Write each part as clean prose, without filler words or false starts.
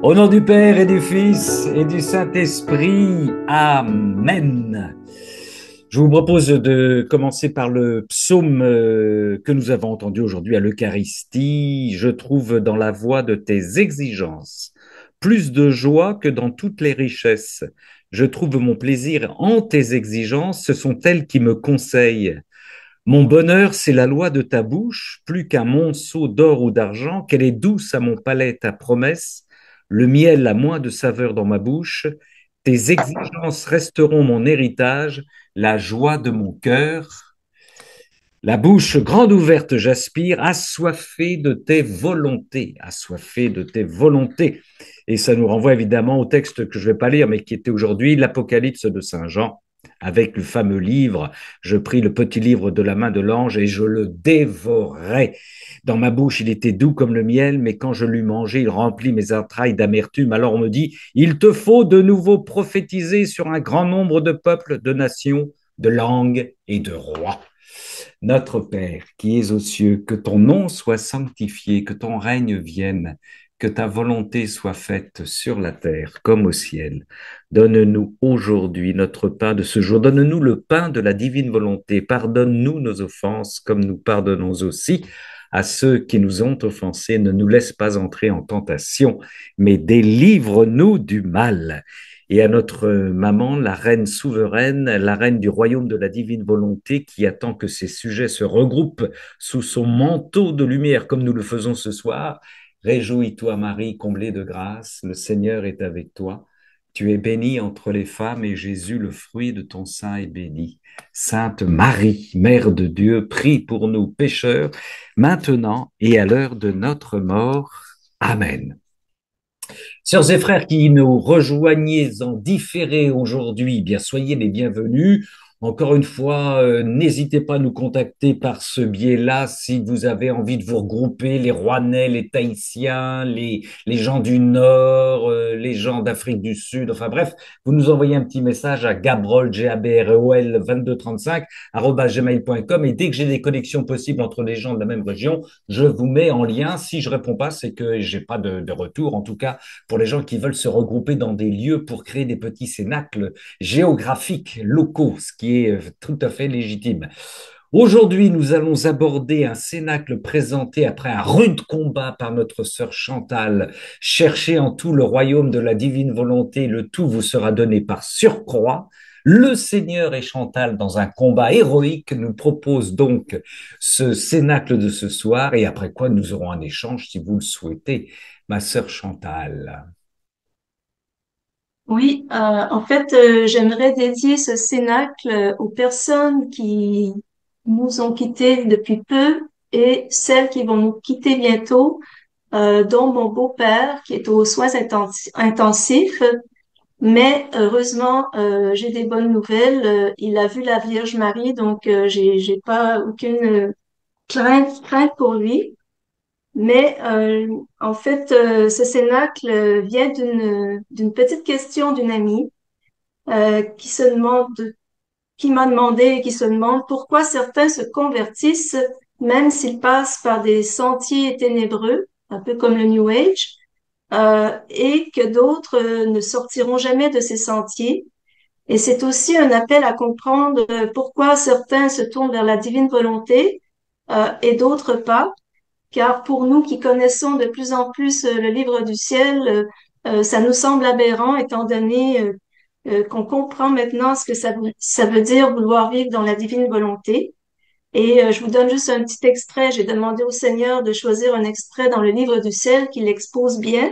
Au nom du Père et du Fils et du Saint-Esprit, Amen. Je vous propose de commencer par le psaume que nous avons entendu aujourd'hui à l'Eucharistie. Je trouve dans la voie de tes exigences plus de joie que dans toutes les richesses. Je trouve mon plaisir en tes exigences, ce sont elles qui me conseillent. Mon bonheur, c'est la loi de ta bouche, plus qu'un monceau d'or ou d'argent, qu'elle est douce à mon palais ta promesse, le miel a moins de saveur dans ma bouche, tes exigences resteront mon héritage, la joie de mon cœur. La bouche grande ouverte, j'aspire, assoiffé de tes volontés, assoiffé de tes volontés. Et ça nous renvoie évidemment au texte que je ne vais pas lire, mais qui était aujourd'hui l'Apocalypse de Saint Jean, avec le fameux livre. Je pris le petit livre de la main de l'ange et je le dévorai. Dans ma bouche, il était doux comme le miel, mais quand je l'eus mangé, il remplit mes entrailles d'amertume. Alors on me dit, il te faut de nouveau prophétiser sur un grand nombre de peuples, de nations, de langues et de rois. Notre Père qui es aux cieux, que ton nom soit sanctifié, que ton règne vienne, que ta volonté soit faite sur la terre comme au ciel. Donne-nous aujourd'hui notre pain de ce jour. Donne-nous le pain de la divine volonté. Pardonne-nous nos offenses comme nous pardonnons aussi à ceux qui nous ont offensés. Ne nous laisse pas entrer en tentation, mais délivre-nous du mal. Et à notre maman, la reine souveraine, la reine du royaume de la divine volonté, qui attend que ses sujets se regroupent sous son manteau de lumière, comme nous le faisons ce soir. Réjouis-toi, Marie, comblée de grâce, le Seigneur est avec toi. Tu es bénie entre les femmes et Jésus, le fruit de ton sein, est béni. Sainte Marie, Mère de Dieu, prie pour nous pécheurs, maintenant et à l'heure de notre mort. Amen. Sœurs et frères qui nous rejoignez en différé aujourd'hui, eh bien soyez les bienvenus. Encore une fois, n'hésitez pas à nous contacter par ce biais-là si vous avez envie de vous regrouper, les Rouennais, les Tahitiens, les gens du Nord, les gens d'Afrique du Sud, enfin bref, vous nous envoyez un petit message à gabrol, G-A-B-R-O-L 2235 @gmail.com et dès que j'ai des connexions possibles entre les gens de la même région, je vous mets en lien. Si je réponds pas, c'est que j'ai pas de retour. En tout cas, pour les gens qui veulent se regrouper dans des lieux pour créer des petits cénacles géographiques locaux, ce qui est tout à fait légitime. Aujourd'hui, nous allons aborder un cénacle présenté après un rude combat par notre sœur Chantal. Cherchez en tout le royaume de la divine volonté, le tout vous sera donné par surcroît. Le Seigneur et Chantal, dans un combat héroïque, nous propose donc ce cénacle de ce soir, et après quoi nous aurons un échange si vous le souhaitez. Ma sœur Chantal. Oui, en fait, j'aimerais dédier ce cénacle aux personnes qui nous ont quittés depuis peu et celles qui vont nous quitter bientôt, dont mon beau-père qui est aux soins intensifs. Mais heureusement, j'ai des bonnes nouvelles. Il a vu la Vierge Marie, donc j'ai pas aucune crainte pour lui. Mais en fait, ce cénacle vient d'une petite question d'une amie qui se demande, qui m'a demandé et qui se demande pourquoi certains se convertissent même s'ils passent par des sentiers ténébreux, un peu comme le New Age, et que d'autres ne sortiront jamais de ces sentiers. Et c'est aussi un appel à comprendre pourquoi certains se tournent vers la divine volonté et d'autres pas, car pour nous qui connaissons de plus en plus le livre du ciel, ça nous semble aberrant étant donné qu'on comprend maintenant ce que ça veut dire vouloir vivre dans la divine volonté. Et je vous donne juste un petit extrait. J'ai demandé au Seigneur de choisir un extrait dans le livre du ciel qui l'expose bien,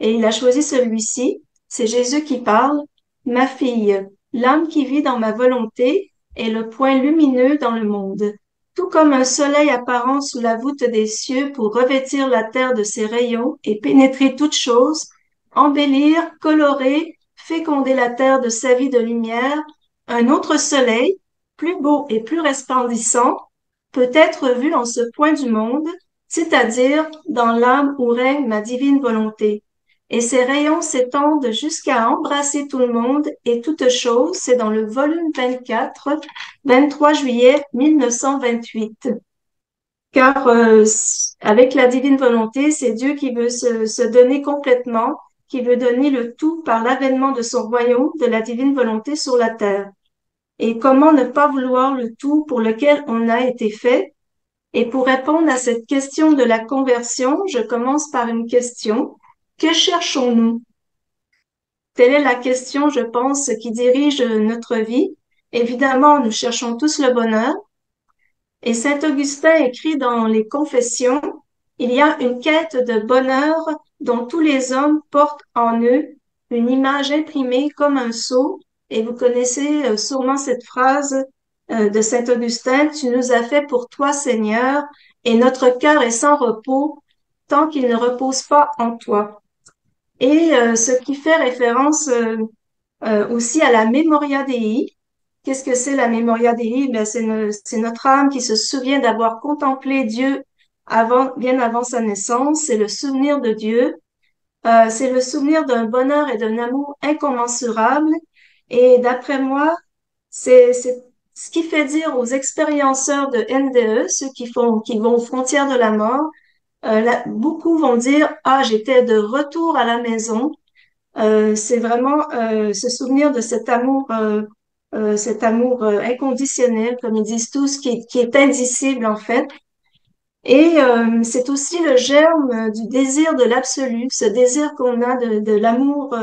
et il a choisi celui-ci. C'est Jésus qui parle. Ma fille, l'âme qui vit dans ma volonté est le point lumineux dans le monde. Tout comme un soleil apparent sous la voûte des cieux pour revêtir la terre de ses rayons et pénétrer toutes choses, embellir, colorer, féconder la terre de sa vie de lumière, un autre soleil, plus beau et plus resplendissant, peut être vu en ce point du monde, c'est-à-dire dans l'âme où règne ma divine volonté. Et ses rayons s'étendent jusqu'à embrasser tout le monde et toute chose. C'est dans le volume 24, 23 juillet 1928. Car avec la divine volonté, c'est Dieu qui veut se donner complètement qui veut donner le tout par l'avènement de son royaume, de la divine volonté sur la terre. Et comment ne pas vouloir le tout pour lequel on a été fait? Et pour répondre à cette question de la conversion, je commence par une question. Que cherchons-nous? Telle est la question, je pense, qui dirige notre vie. Évidemment, nous cherchons tous le bonheur. Et Saint Augustin écrit dans les Confessions, il y a une quête de bonheur dont tous les hommes portent en eux une image imprimée comme un sceau. Et vous connaissez sûrement cette phrase de Saint Augustin, Tu nous as fait pour toi, Seigneur, et notre cœur est sans repos tant qu'il ne repose pas en toi. Et ce qui fait référence aussi à la Memoria Dei. Qu'est-ce que c'est la Memoria Dei? Ben, c'est notre âme qui se souvient d'avoir contemplé Dieu bien avant sa naissance. C'est le souvenir de Dieu. C'est le souvenir d'un bonheur et d'un amour incommensurables. Et d'après moi, c'est ce qui fait dire aux expérienceurs de NDE, ceux qui vont aux frontières de la mort, beaucoup vont dire, ah, j'étais de retour à la maison. C'est vraiment se souvenir de cet amour inconditionnel, comme ils disent tous, qui est indicible en fait. Et c'est aussi le germe du désir de l'absolu, ce désir qu'on a de l'amour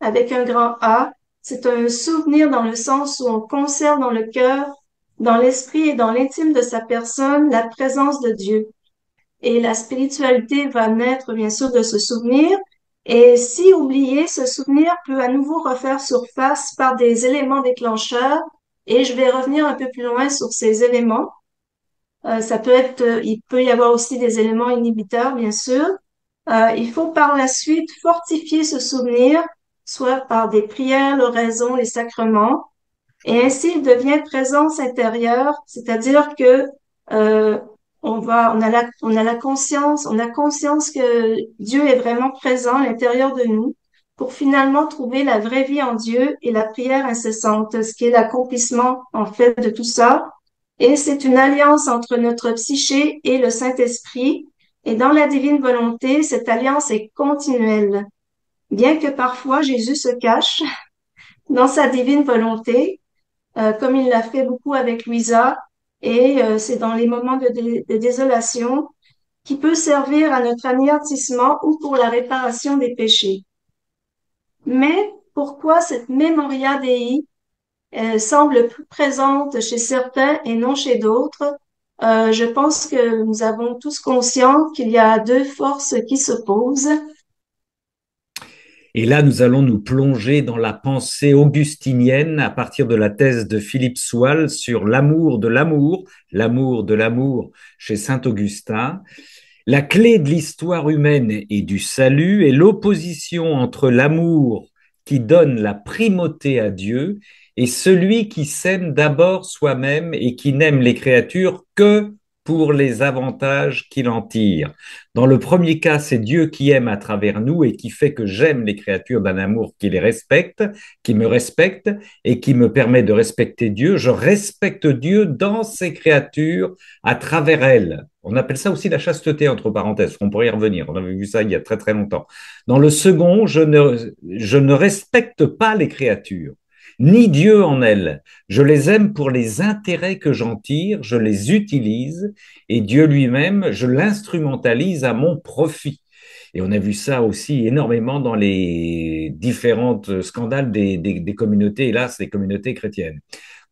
avec un grand A. C'est un souvenir dans le sens où on conserve dans le cœur, dans l'esprit et dans l'intime de sa personne la présence de Dieu. Et la spiritualité va naître bien sûr de ce souvenir. Et si oublié, ce souvenir peut à nouveau refaire surface par des éléments déclencheurs. Et je vais revenir un peu plus loin sur ces éléments. Il peut y avoir aussi des éléments inhibiteurs, bien sûr. Il faut par la suite fortifier ce souvenir, soit par des prières, l'oraison, les sacrements. Et ainsi, il devient présence intérieure, c'est-à-dire que euh, on a la conscience, on a conscience que Dieu est vraiment présent à l'intérieur de nous pour finalement trouver la vraie vie en Dieu et la prière incessante, ce qui est l'accomplissement en fait de tout ça. Et c'est une alliance entre notre psyché et le Saint-Esprit. Et dans la divine volonté, cette alliance est continuelle. Bien que parfois Jésus se cache dans sa divine volonté, comme il l'a fait beaucoup avec Louisa, et c'est dans les moments de désolation qui peut servir à notre anéantissement ou pour la réparation des péchés. Mais pourquoi cette Memoria Dei semble plus présente chez certains et non chez d'autres? Je pense que nous avons tous conscience qu'il y a deux forces qui s'opposent. Et là, nous allons nous plonger dans la pensée augustinienne à partir de la thèse de Philippe Soual sur l'amour de l'amour chez Saint Augustin. La clé de l'histoire humaine et du salut est l'opposition entre l'amour qui donne la primauté à Dieu et celui qui s'aime d'abord soi-même et qui n'aime les créatures que pour les avantages qu'il en tire. Dans le premier cas, c'est Dieu qui aime à travers nous et qui fait que j'aime les créatures d'un amour qui les respecte, qui me respecte et qui me permet de respecter Dieu. Je respecte Dieu dans ces créatures à travers elles. On appelle ça aussi la chasteté, entre parenthèses. On pourrait y revenir. On avait vu ça il y a très très longtemps. Dans le second, je ne respecte pas les créatures, ni Dieu en elles. Je les aime pour les intérêts que j'en tire, je les utilise, et Dieu lui-même, je l'instrumentalise à mon profit. Et on a vu ça aussi énormément dans les différents scandales des communautés, hélas, des communautés chrétiennes.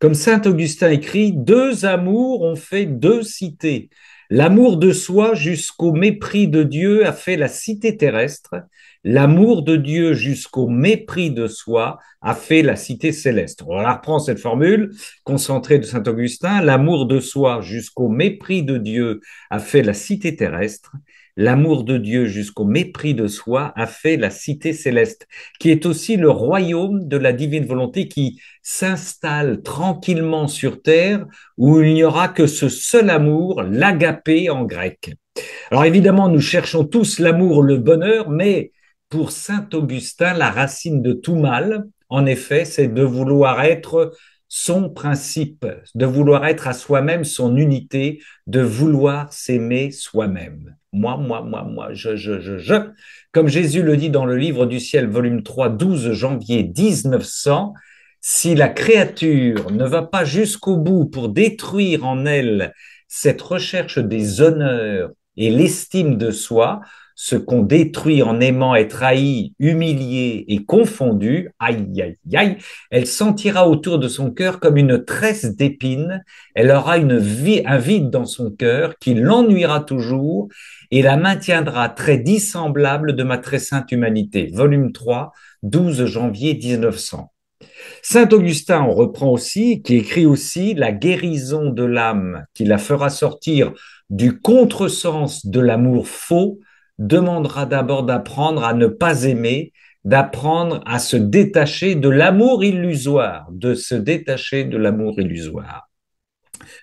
Comme saint Augustin écrit, deux amours ont fait deux cités. L'amour de soi jusqu'au mépris de Dieu a fait la cité terrestre. L'amour de Dieu jusqu'au mépris de soi a fait la cité céleste. On la reprend cette formule concentrée de saint Augustin. L'amour de soi jusqu'au mépris de Dieu a fait la cité terrestre. L'amour de Dieu jusqu'au mépris de soi a fait la cité céleste, qui est aussi le royaume de la divine volonté qui s'installe tranquillement sur terre, où il n'y aura que ce seul amour, l'agapé en grec. Alors évidemment, nous cherchons tous l'amour, le bonheur, mais pour saint Augustin, la racine de tout mal, en effet, c'est de vouloir être son principe, de vouloir être à soi-même son unité, de vouloir s'aimer soi-même. moi. Comme Jésus le dit dans le livre du ciel, volume 3, 12 janvier 1900, si la créature ne va pas jusqu'au bout pour détruire en elle cette recherche des honneurs et l'estime de soi, ce qu'on détruit en aimant être haï, humilié et confondu, aïe, aïe, aïe, elle sentira autour de son cœur comme une tresse d'épines, elle aura un vide dans son cœur qui l'ennuiera toujours et la maintiendra très dissemblable de ma très sainte humanité. Volume 3, 12 janvier 1900. Saint Augustin, on reprend aussi, qui écrit aussi la guérison de l'âme qui la fera sortir du contresens de l'amour faux, demandera d'abord d'apprendre à ne pas aimer, d'apprendre à se détacher de l'amour illusoire, de se détacher de l'amour illusoire.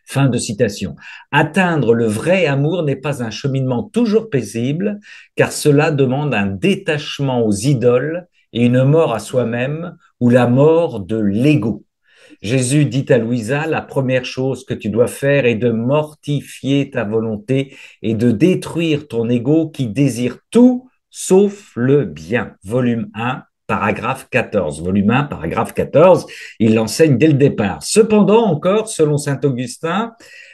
Fin de citation. Atteindre le vrai amour n'est pas un cheminement toujours paisible, car cela demande un détachement aux idoles et une mort à soi-même ou la mort de l'ego. Jésus dit à Louisa, la première chose que tu dois faire est de mortifier ta volonté et de détruire ton ego qui désire tout sauf le bien. Volume 1, paragraphe 14. Volume 1, paragraphe 14, il l'enseigne dès le départ. Cependant, encore, selon saint Augustin,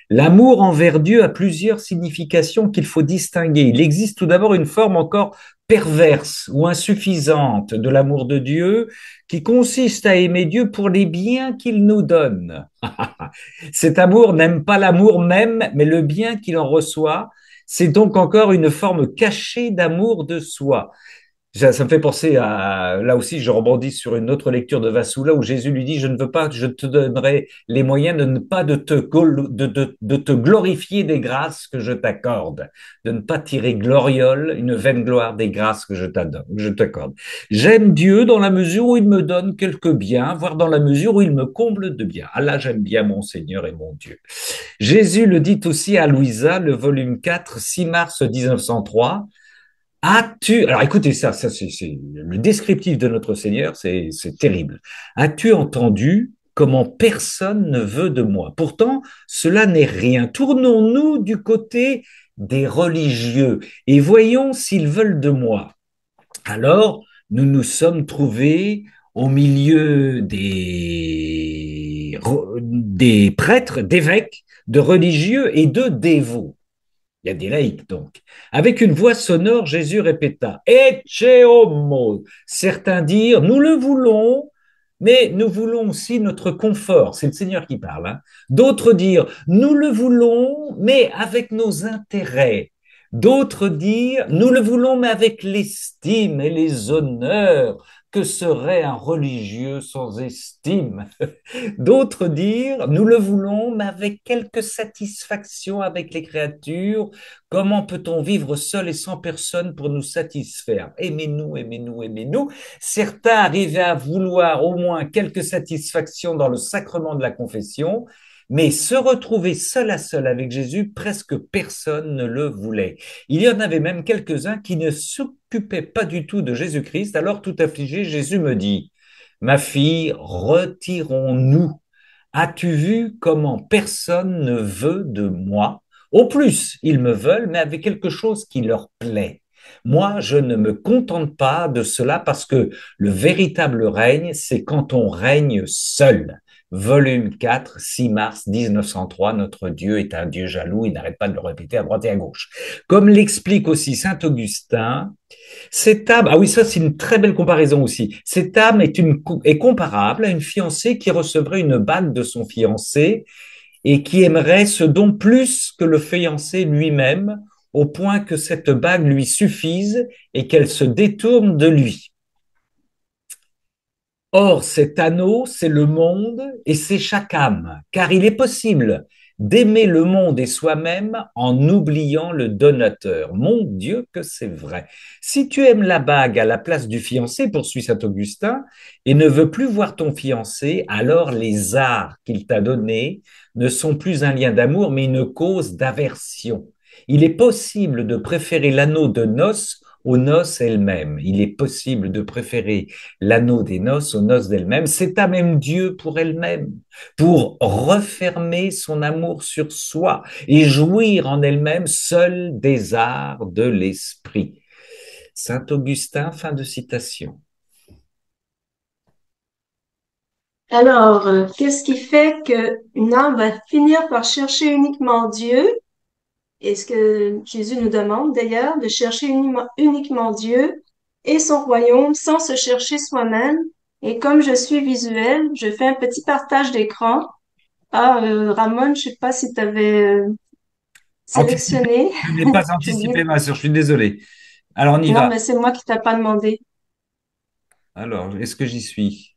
l'amour envers Dieu a plusieurs significations qu'il faut distinguer. Il existe tout d'abord une forme encore perverse ou insuffisante de l'amour de Dieu qui consiste à aimer Dieu pour les biens qu'il nous donne. Cet amour n'aime pas l'amour même, mais le bien qu'il en reçoit. C'est donc encore une forme cachée d'amour de soi. Ça me fait penser à, là aussi, je rebondis sur une autre lecture de Vassoula où Jésus lui dit, je ne veux pas, je te donnerai les moyens de ne pas de te glorifier des grâces que je t'accorde, de ne pas tirer gloriole, une vaine gloire des grâces que je t'accorde. J'aime Dieu dans la mesure où il me donne quelques biens, voire dans la mesure où il me comble de biens. Ah là, j'aime bien mon Seigneur et mon Dieu. Jésus le dit aussi à Louisa, le volume 4, 6 mars 1903. As-tu, alors écoutez ça c'est le descriptif de notre Seigneur, c'est terrible. As-tu entendu comment personne ne veut de moi? Pourtant, cela n'est rien. Tournons-nous du côté des religieux et voyons s'ils veulent de moi. Alors, nous nous sommes trouvés au milieu des prêtres, d'évêques, de religieux et de dévots. Il y a des laïcs donc. Avec une voix sonore, Jésus répéta Ecce homo. Certains dirent Nous le voulons, mais nous voulons aussi notre confort. C'est le Seigneur qui parle. Hein. D'autres dirent Nous le voulons, mais avec nos intérêts. D'autres dirent Nous le voulons, mais avec l'estime et les honneurs. Que serait un religieux sans estime? D'autres dirent, nous le voulons, mais avec quelque satisfaction avec les créatures. Comment peut-on vivre seul et sans personne pour nous satisfaire? Aimez-nous, aimez-nous, aimez-nous. Certains arrivaient à vouloir au moins quelque satisfaction dans le sacrement de la confession, mais se retrouver seul à seul avec Jésus, presque personne ne le voulait. Il y en avait même quelques-uns qui ne s'occupaient pas du tout de Jésus-Christ. Alors, tout affligé, Jésus me dit, ma fille, retirons-nous. As-tu vu comment personne ne veut de moi? Au plus, ils me veulent, mais avec quelque chose qui leur plaît. Moi, je ne me contente pas de cela parce que le véritable règne, c'est quand on règne seul. Volume 4, 6 mars 1903, notre Dieu est un Dieu jaloux, il n'arrête pas de le répéter à droite et à gauche. Comme l'explique aussi saint Augustin, cette âme, ah oui, ça c'est une très belle comparaison aussi. Cette âme est comparable à une fiancée qui recevrait une bague de son fiancé et qui aimerait ce don plus que le fiancé lui-même, au point que cette bague lui suffise et qu'elle se détourne de lui. Or, cet anneau, c'est le monde et c'est chaque âme, car il est possible d'aimer le monde et soi-même en oubliant le donateur. Mon Dieu, que c'est vrai. Si tu aimes la bague à la place du fiancé, poursuit saint Augustin, et ne veux plus voir ton fiancé, alors les arts qu'il t'a donnés ne sont plus un lien d'amour, mais une cause d'aversion. Il est possible de préférer l'anneau de noces aux noces elles-mêmes. Il est possible de préférer l'anneau des noces aux noces d'elles-mêmes. C'est à même Dieu pour elle-même, pour refermer son amour sur soi et jouir en elle-même seul des arts de l'esprit. Saint Augustin, fin de citation. Alors, qu'est-ce qui fait qu'une âme va finir par chercher uniquement Dieu? Et ce que Jésus nous demande d'ailleurs, de chercher uniquement Dieu et son royaume sans se chercher soi-même. Et comme je suis visuelle, je fais un petit partage d'écran. Ah, Ramon, je sais pas si tu avais Anticipé. sélectionné. Je n'ai pas J'ai oublié. anticipé, ma soeur, je suis désolé. Alors, on y Non, va. mais c'est moi qui t'ai pas demandé. Alors, est-ce que j'y suis?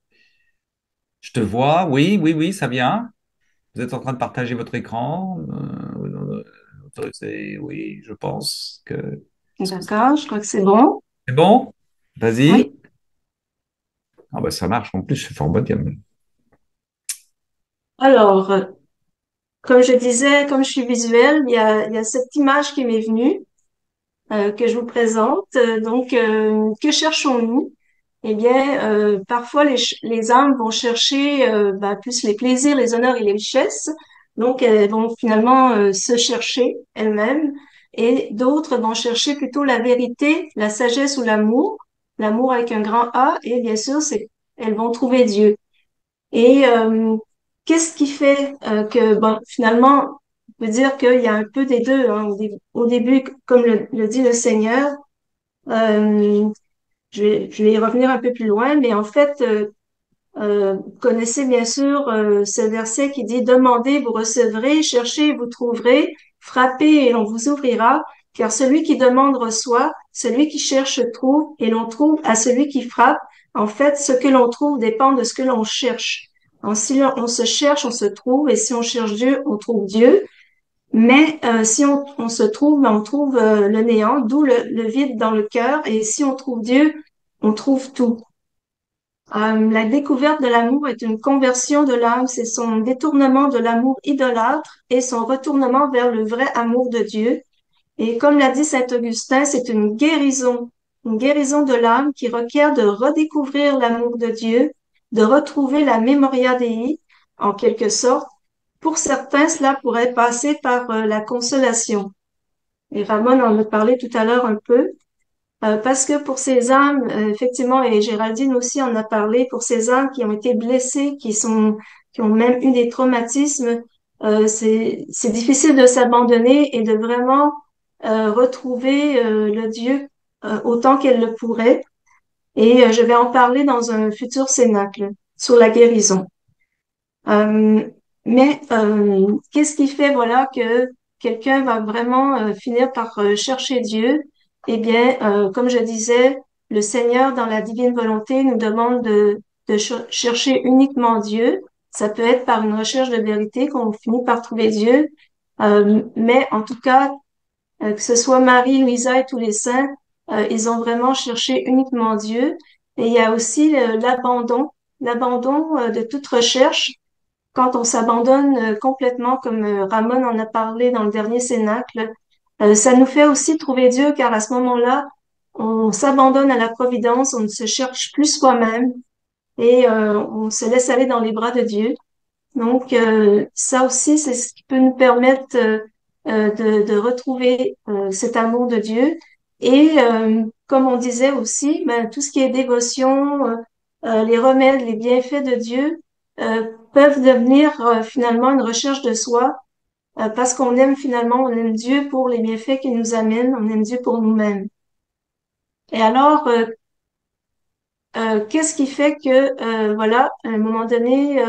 Je te vois, oui, oui, oui, ça vient. Vous êtes en train de partager votre écran. Autorisé, oui, je pense que... Est-ce que D'accord, je crois que c'est bon. c'est bon? Vas-y. Oui. Ah bah ça marche, en plus, je suis fort bonne gamme. Alors, comme je disais, comme je suis visuelle, il y a cette image qui m'est venue. Que je vous présente. Que cherchons-nous? Eh bien, parfois les âmes vont chercher plus les plaisirs, les honneurs et les richesses. Donc, elles vont finalement se chercher elles-mêmes. Et d'autres vont chercher plutôt la vérité, la sagesse ou l'amour. L'amour avec un grand A. Et bien sûr, c'est elles vont trouver Dieu. Et qu'est-ce qui fait bon, finalement, on peut dire qu'il y a un peu des deux. Hein. Au début, comme le dit le Seigneur, euh, je vais y revenir un peu plus loin, mais en fait, vous connaissez bien sûr ce verset qui dit, Demandez, vous recevrez, cherchez, vous trouverez, frappez et on vous ouvrira, car celui qui demande reçoit, celui qui cherche trouve, et l'on trouve à celui qui frappe. En fait, ce que l'on trouve dépend de ce que l'on cherche. Donc, si on se cherche, on se trouve, et si on cherche Dieu, on trouve Dieu. Mais si on se trouve, ben, on trouve le néant, d'où le vide dans le cœur. Et si on trouve Dieu, on trouve tout. La découverte de l'amour est une conversion de l'âme, c'est son détournement de l'amour idolâtre et son retournement vers le vrai amour de Dieu. Et comme l'a dit Saint Augustin, c'est une guérison de l'âme qui requiert de redécouvrir l'amour de Dieu, de retrouver la memoria Dei, en quelque sorte. Pour certains, cela pourrait passer par la consolation. Et Ramon en a parlé tout à l'heure un peu. Parce que pour ces âmes, effectivement, et Géraldine aussi en a parlé, pour ces âmes qui ont été blessées, qui ont même eu des traumatismes, c'est difficile de s'abandonner et de vraiment retrouver le Dieu autant qu'elle le pourrait. Et je vais en parler dans un futur cénacle sur la guérison. Euh, Qu'est-ce qui fait, voilà, que quelqu'un va vraiment finir par chercher Dieu? Eh bien, comme je disais, le Seigneur, dans la divine volonté, nous demande de chercher uniquement Dieu. Ça peut être par une recherche de vérité qu'on finit par trouver Dieu. Mais en tout cas, que ce soit Marie, Louisa et tous les saints, ils ont vraiment cherché uniquement Dieu. Et il y a aussi l'abandon de toute recherche quand on s'abandonne complètement, comme Ramon en a parlé dans le dernier cénacle, ça nous fait aussi trouver Dieu, car à ce moment-là, on s'abandonne à la providence, on ne se cherche plus soi-même et on se laisse aller dans les bras de Dieu. Donc, ça aussi, c'est ce qui peut nous permettre de retrouver cet amour de Dieu. Et comme on disait aussi, ben, tout ce qui est dévotion, les remèdes, les bienfaits de Dieu peuvent devenir finalement une recherche de soi parce qu'on aime finalement, on aime Dieu pour les bienfaits qu'il nous amène, on aime Dieu pour nous-mêmes. Et alors, qu'est-ce qui fait que, voilà, à un moment donné,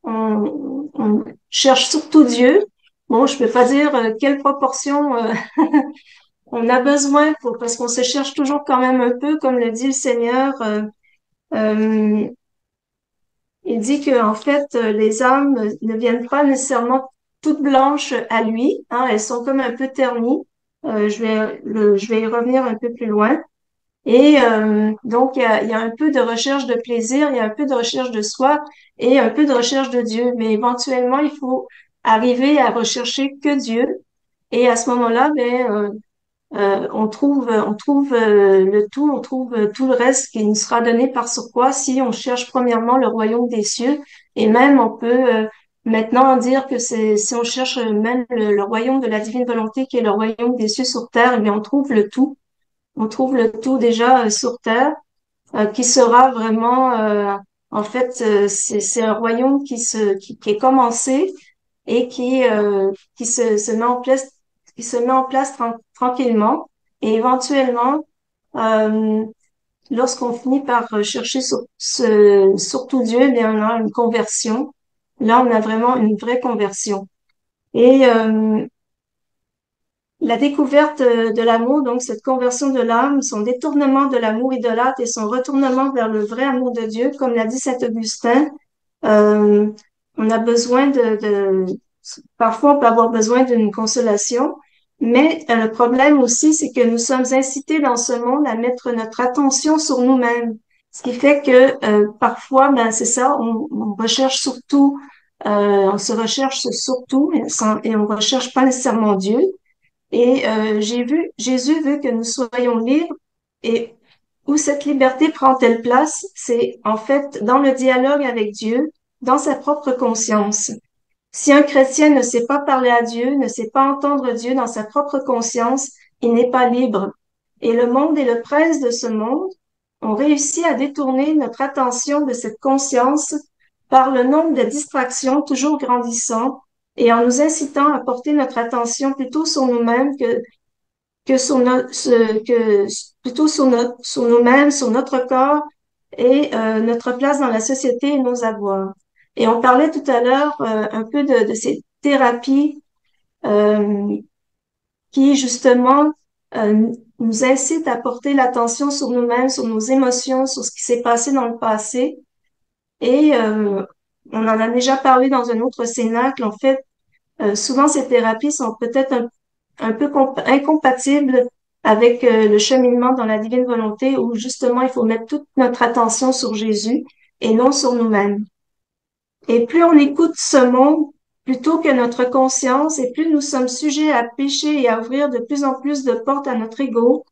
on cherche surtout Dieu. Bon, je peux pas dire quelle proportion on a besoin pour, parce qu'on se cherche toujours quand même un peu, comme le dit le Seigneur. Euh, il dit que en fait, les âmes ne viennent pas nécessairement toutes blanches à lui. Hein, elles sont comme un peu ternies. Je vais y revenir un peu plus loin. Et donc, il y a un peu de recherche de plaisir, il y a un peu de recherche de soi et un peu de recherche de Dieu. Mais éventuellement, il faut arriver à rechercher que Dieu. Et à ce moment-là, ben, on trouve le tout, on trouve tout le reste qui nous sera donné par surcroît si on cherche premièrement le royaume des cieux. Et même on peut maintenant dire que si on cherche même le royaume de la divine volonté qui est le royaume des cieux sur terre, eh bien on trouve le tout. On trouve le tout déjà sur terre, qui sera vraiment, en fait, c'est un royaume qui est commencé et qui se met en place, qui se met en place tranquillement. Et éventuellement, euh, lorsqu'on finit par chercher surtout Dieu, eh bien, on a une conversion. Là, on a vraiment une vraie conversion. Et la découverte de l'amour, donc cette conversion de l'âme, son détournement de l'amour idolâtre et son retournement vers le vrai amour de Dieu, comme l'a dit saint Augustin, euh, on a besoin parfois on peut avoir besoin d'une consolation, mais le problème aussi, c'est que nous sommes incités dans ce monde à mettre notre attention sur nous-mêmes. Ce qui fait que parfois, ben c'est ça, on recherche surtout, on se recherche surtout et on recherche pas nécessairement Dieu. Et Jésus veut que nous soyons libres. Et où cette liberté prend-elle place? C'est en fait dans le dialogue avec Dieu, dans sa propre conscience. Si un chrétien ne sait pas parler à Dieu, ne sait pas entendre Dieu dans sa propre conscience, il n'est pas libre. Et le monde et le prince de ce monde ont réussi à détourner notre attention de cette conscience par le nombre de distractions toujours grandissant et en nous incitant à porter notre attention plutôt sur nous-mêmes que sur que plutôt sur nous-mêmes, sur notre corps et notre place dans la société et nos avoirs. Et on parlait tout à l'heure un peu de ces thérapies euh, qui justement nous incitent à porter l'attention sur nous-mêmes, sur nos émotions, sur ce qui s'est passé dans le passé. Et on en a déjà parlé dans un autre cénacle. En fait, souvent ces thérapies sont peut-être un peu incompatibles avec le cheminement dans la divine volonté où justement il faut mettre toute notre attention sur Jésus et non sur nous-mêmes. Et plus on écoute ce monde plutôt que notre conscience et plus nous sommes sujets à pécher et à ouvrir de plus en plus de portes à notre ego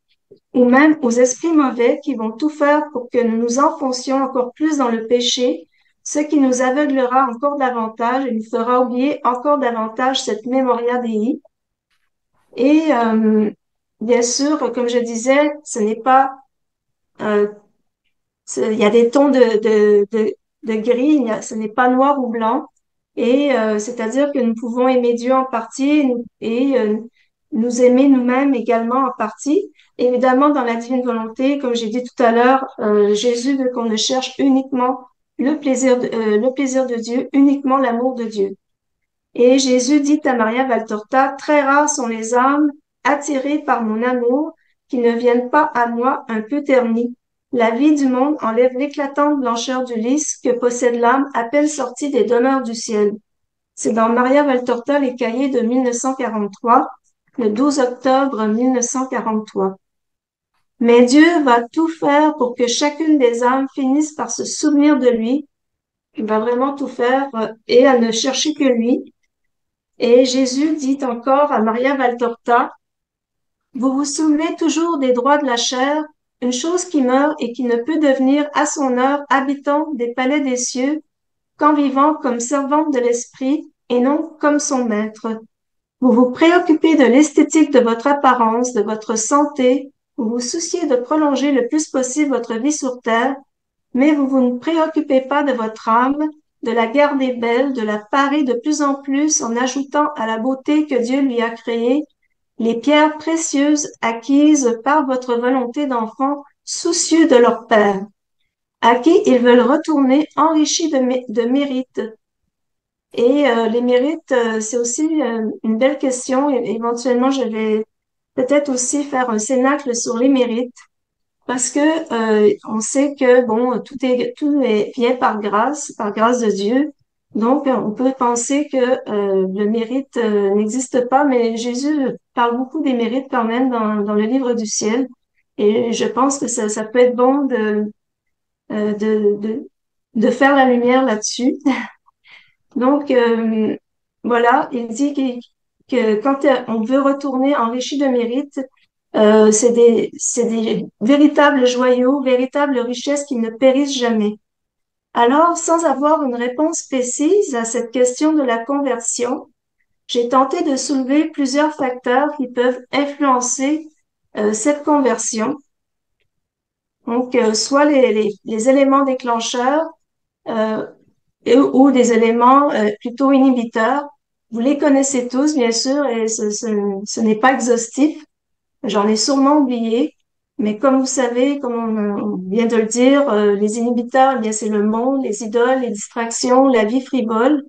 ou même aux esprits mauvais qui vont tout faire pour que nous nous enfoncions encore plus dans le péché, ce qui nous aveuglera encore davantage et nous fera oublier encore davantage cette Memoria Dei. Et bien sûr, comme je disais, ce n'est pas, euh, il y a des tons de gris, ce n'est pas noir ou blanc. Et c'est-à-dire que nous pouvons aimer Dieu en partie et nous aimer nous-mêmes également en partie. Évidemment, dans la divine volonté, comme j'ai dit tout à l'heure, Jésus veut qu'on ne cherche uniquement le plaisir de Dieu, uniquement l'amour de Dieu. Et Jésus dit à Maria Valtorta, très rares sont les âmes attirées par mon amour qui ne viennent pas à moi un peu ternies. La vie du monde enlève l'éclatante blancheur du lys que possède l'âme à peine sortie des demeures du ciel. C'est dans Maria Valtorta, les cahiers de 1943, le 12 octobre 1943. Mais Dieu va tout faire pour que chacune des âmes finisse par se souvenir de lui. Il va vraiment tout faire et à ne chercher que lui. Et Jésus dit encore à Maria Valtorta, vous vous souvenez toujours des droits de la chair, une chose qui meurt et qui ne peut devenir à son heure habitant des palais des cieux, qu'en vivant comme servante de l'esprit et non comme son maître. Vous vous préoccupez de l'esthétique de votre apparence, de votre santé, vous vous souciez de prolonger le plus possible votre vie sur terre, mais vous ne préoccupez pas de votre âme, de la garder belle, de la parer de plus en plus en ajoutant à la beauté que Dieu lui a créée les pierres précieuses acquises par votre volonté d'enfant soucieux de leur Père, à qui ils veulent retourner enrichis de mérites. Et les mérites, c'est aussi une belle question. Et éventuellement, je vais peut-être aussi faire un cénacle sur les mérites. Parce que on sait que bon, vient par grâce de Dieu. Donc, on peut penser que le mérite n'existe pas, mais Jésus parle beaucoup des mérites quand même dans le livre du ciel. Et je pense que ça peut être bon euh, de, de, de faire la lumière là-dessus. Donc, voilà, il dit que quand on veut retourner enrichi de mérite, C'est des véritables joyaux, véritables richesses qui ne périssent jamais. Alors, sans avoir une réponse précise à cette question de la conversion, j'ai tenté de soulever plusieurs facteurs qui peuvent influencer cette conversion. Donc, soit les éléments déclencheurs euh, ou des éléments plutôt inhibiteurs. Vous les connaissez tous, bien sûr, et ce n'est pas exhaustif. J'en ai sûrement oublié, mais comme vous savez, comme on vient de le dire, les inhibiteurs, eh bien, c'est le monde, les idoles, les distractions, la vie frivole,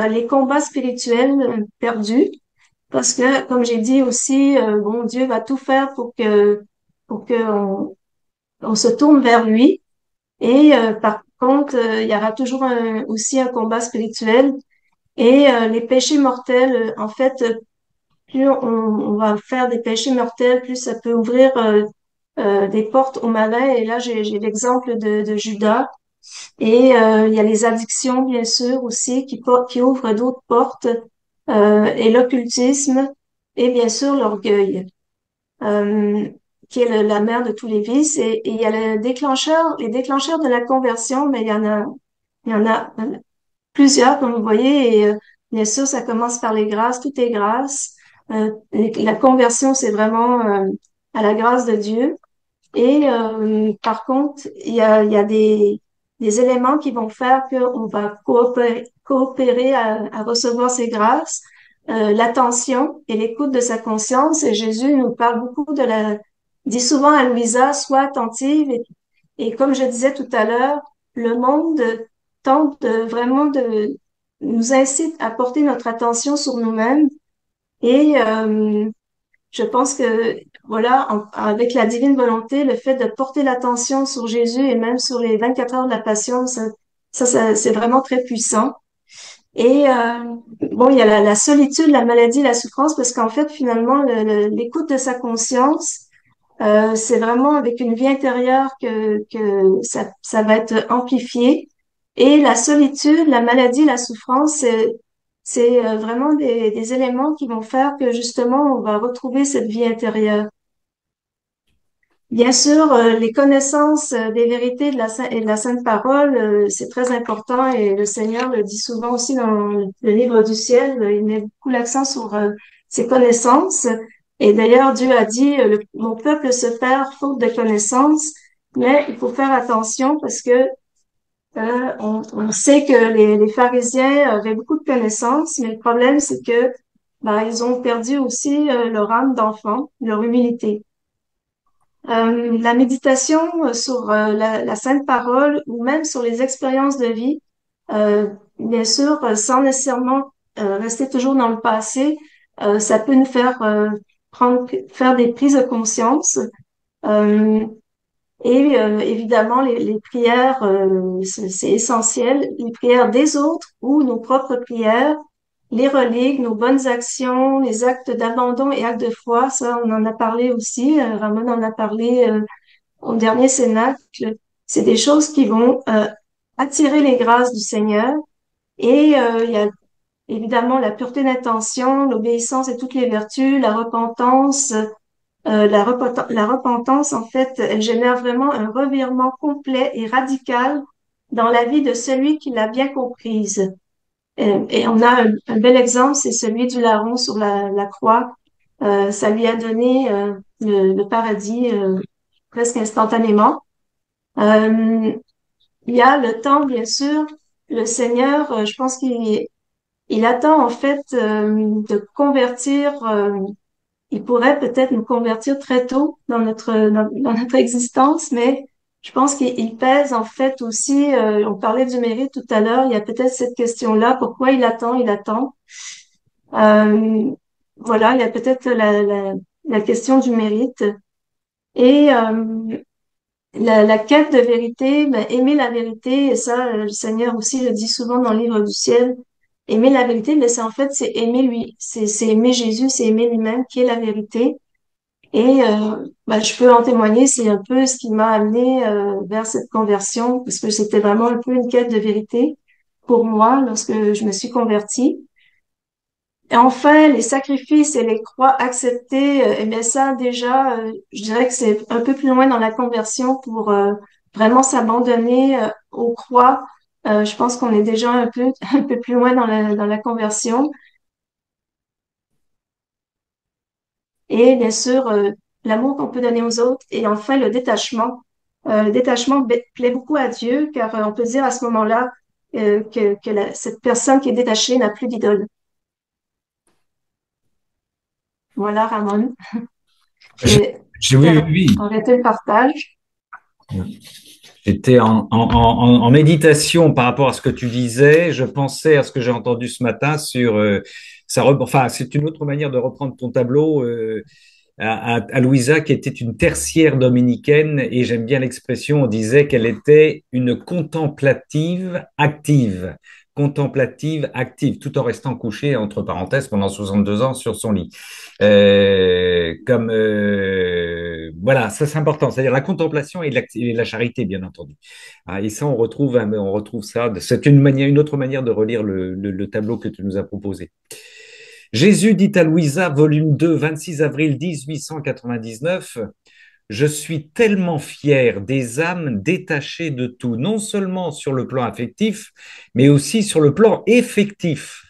les combats spirituels perdus. Parce que, comme j'ai dit aussi, bon, Dieu va tout faire pour que on se tourne vers lui. Et par contre, il y aura toujours aussi un combat spirituel. Et les péchés mortels, en fait, plus on va faire des péchés mortels, plus ça peut ouvrir des portes au malin. Et là, j'ai l'exemple de Judas. Et il y a les addictions, bien sûr, aussi, qui ouvrent d'autres portes, et l'occultisme, et bien sûr l'orgueil, euh, qui est la mère de tous les vices. Et il y a les déclencheurs de la conversion, mais il y en a plusieurs, comme vous voyez. Et bien sûr, ça commence par les grâces, tout est grâce. La conversion, c'est vraiment à la grâce de Dieu. Et par contre, il y a des éléments qui vont faire qu'on va coopérer à recevoir ces grâces. L'attention et l'écoute de sa conscience. Et Jésus nous parle beaucoup dit souvent à Louisa, sois attentive. Et comme je disais tout à l'heure, le monde tente vraiment de nous incite à porter notre attention sur nous-mêmes. Et je pense que, voilà, avec la divine volonté, le fait de porter l'attention sur Jésus et même sur les 24 heures de la Passion, c'est vraiment très puissant. Et bon, il y a la solitude, la maladie, la souffrance, parce qu'en fait, finalement, l'écoute de sa conscience, c'est vraiment avec une vie intérieure que ça va être amplifié. Et la solitude, la maladie, la souffrance, c'est vraiment des éléments qui vont faire que justement, on va retrouver cette vie intérieure. Bien sûr, les connaissances des vérités et de la Sainte Parole, c'est très important et le Seigneur le dit souvent aussi dans le livre du ciel. Il met beaucoup l'accent sur ces connaissances. Et d'ailleurs, Dieu a dit, mon peuple se perd faute de connaissances, mais il faut faire attention parce que on sait que les pharisiens avaient beaucoup de connaissances, mais le problème, c'est que ben, ils ont perdu aussi leur âme d'enfant, leur humilité. La méditation sur la Sainte Parole ou même sur les expériences de vie, euh, bien sûr, sans nécessairement rester toujours dans le passé, ça peut nous faire faire des prises de conscience. Euh, et évidemment, les prières, c'est essentiel. Les prières des autres ou nos propres prières, les reliques, nos bonnes actions, les actes d'abandon et actes de foi, ça, on en a parlé aussi. Ramon en a parlé au dernier Cénacle. C'est des choses qui vont attirer les grâces du Seigneur. Et il y a évidemment la pureté d'intention, l'obéissance et toutes les vertus, la repentance. La repentance, en fait, elle génère vraiment un revirement complet et radical dans la vie de celui qui l'a bien comprise. Et on a un bel exemple, c'est celui du larron sur la croix. Ça lui a donné le paradis presque instantanément. Euh, il y a le temps, bien sûr. Le Seigneur, je pense il attend en fait de convertir. Il pourrait peut-être nous convertir très tôt dans notre existence, mais je pense qu'il pèse en fait aussi. On parlait du mérite tout à l'heure. Il y a peut-être cette question-là. Pourquoi il attend? Il attend. Euh, voilà, il y a peut-être la question du mérite et la quête de vérité, ben, aimer la vérité, et ça, le Seigneur aussi le dit souvent dans le livre du ciel. Aimer la vérité, mais c'est en fait, c'est aimer lui, c'est aimer Jésus, c'est aimer lui-même qui est la vérité. Et ben, je peux en témoigner, c'est un peu ce qui m'a amené vers cette conversion, parce que c'était vraiment un peu une quête de vérité pour moi lorsque je me suis convertie. Et enfin, les sacrifices et les croix acceptées, eh bien ça déjà, je dirais que c'est un peu plus loin dans la conversion pour vraiment s'abandonner aux croix. Je pense qu'on est déjà un peu un peu plus loin dans la conversion. Et bien sûr, l'amour qu'on peut donner aux autres. Et enfin, le détachement. Le détachement plaît beaucoup à Dieu, car on peut dire à ce moment-là cette personne qui est détachée n'a plus d'idole. Voilà, Ramon. Je- J'ai oui, oui, arrêté le partage. oui. J'étais en méditation par rapport à ce que tu disais. Je pensais à ce que j'ai entendu ce matin sur enfin, c'est une autre manière de reprendre ton tableau à Louisa, qui était une tertiaire dominicaine, et j'aime bien l'expression, on disait qu'elle était une contemplative active. Contemplative active, tout en restant couchée, entre parenthèses, pendant 62 ans sur son lit. Voilà, ça c'est important, c'est-à-dire la contemplation et la charité, bien entendu. Ah, et ça, on retrouve ça. C'est une manière, une autre manière de relire le tableau que tu nous as proposé. Jésus dit à Louisa, volume 2, 26 avril 1899, je suis tellement fier des âmes détachées de tout, non seulement sur le plan affectif, mais aussi sur le plan effectif.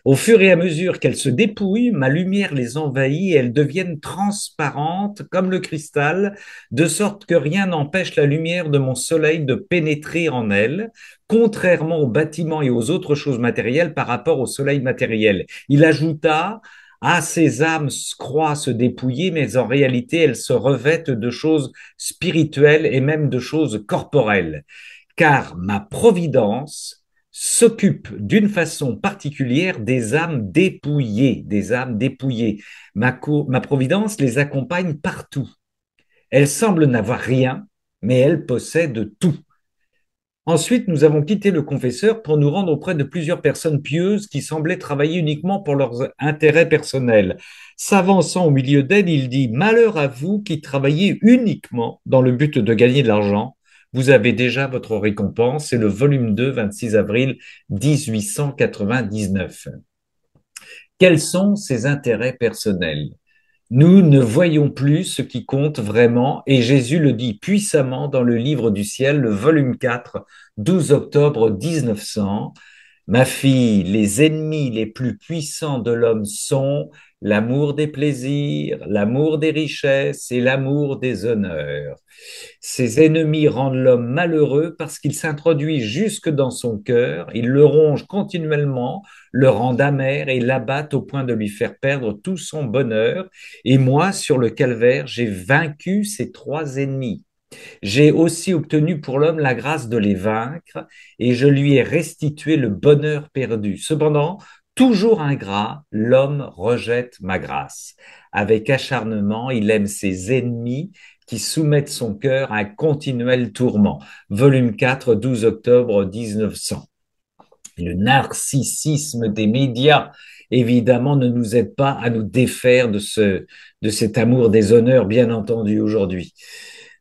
Au fur et à mesure qu'elles se dépouillent, ma lumière les envahit et elles deviennent transparentes comme le cristal, de sorte que rien n'empêche la lumière de mon soleil de pénétrer en elles, contrairement aux bâtiments et aux autres choses matérielles par rapport au soleil matériel. Il ajouta, ah, ces âmes croient se dépouiller, mais en réalité, elles se revêtent de choses spirituelles et même de choses corporelles. Car ma providence s'occupe d'une façon particulière des âmes dépouillées, des âmes dépouillées. Ma providence les accompagne partout. Elle semble n'avoir rien, mais elle possède tout. Ensuite, nous avons quitté le confesseur pour nous rendre auprès de plusieurs personnes pieuses qui semblaient travailler uniquement pour leurs intérêts personnels. S'avançant au milieu d'elles, il dit, malheur à vous qui travaillez uniquement dans le but de gagner de l'argent. Vous avez déjà votre récompense. C'est le volume 2, 26 avril 1899. Quels sont ces intérêts personnels? Nous ne voyons plus ce qui compte vraiment, et Jésus le dit puissamment dans le livre du ciel, le volume 4, 12 octobre 1900. Ma fille, les ennemis les plus puissants de l'homme sont l'amour des plaisirs, l'amour des richesses et l'amour des honneurs. Ces ennemis rendent l'homme malheureux parce qu'il s'introduit jusque dans son cœur, il le ronge continuellement, le rendent amer et l'abattent au point de lui faire perdre tout son bonheur. Et moi, sur le calvaire, j'ai vaincu ces trois ennemis. J'ai aussi obtenu pour l'homme la grâce de les vaincre et je lui ai restitué le bonheur perdu. Cependant, toujours ingrat, l'homme rejette ma grâce. Avec acharnement, il aime ses ennemis qui soumettent son cœur à un continuel tourment. Volume 4, 12 octobre 1900. Le narcissisme des médias, évidemment, ne nous aide pas à nous défaire de cet amour des honneurs, bien entendu, aujourd'hui.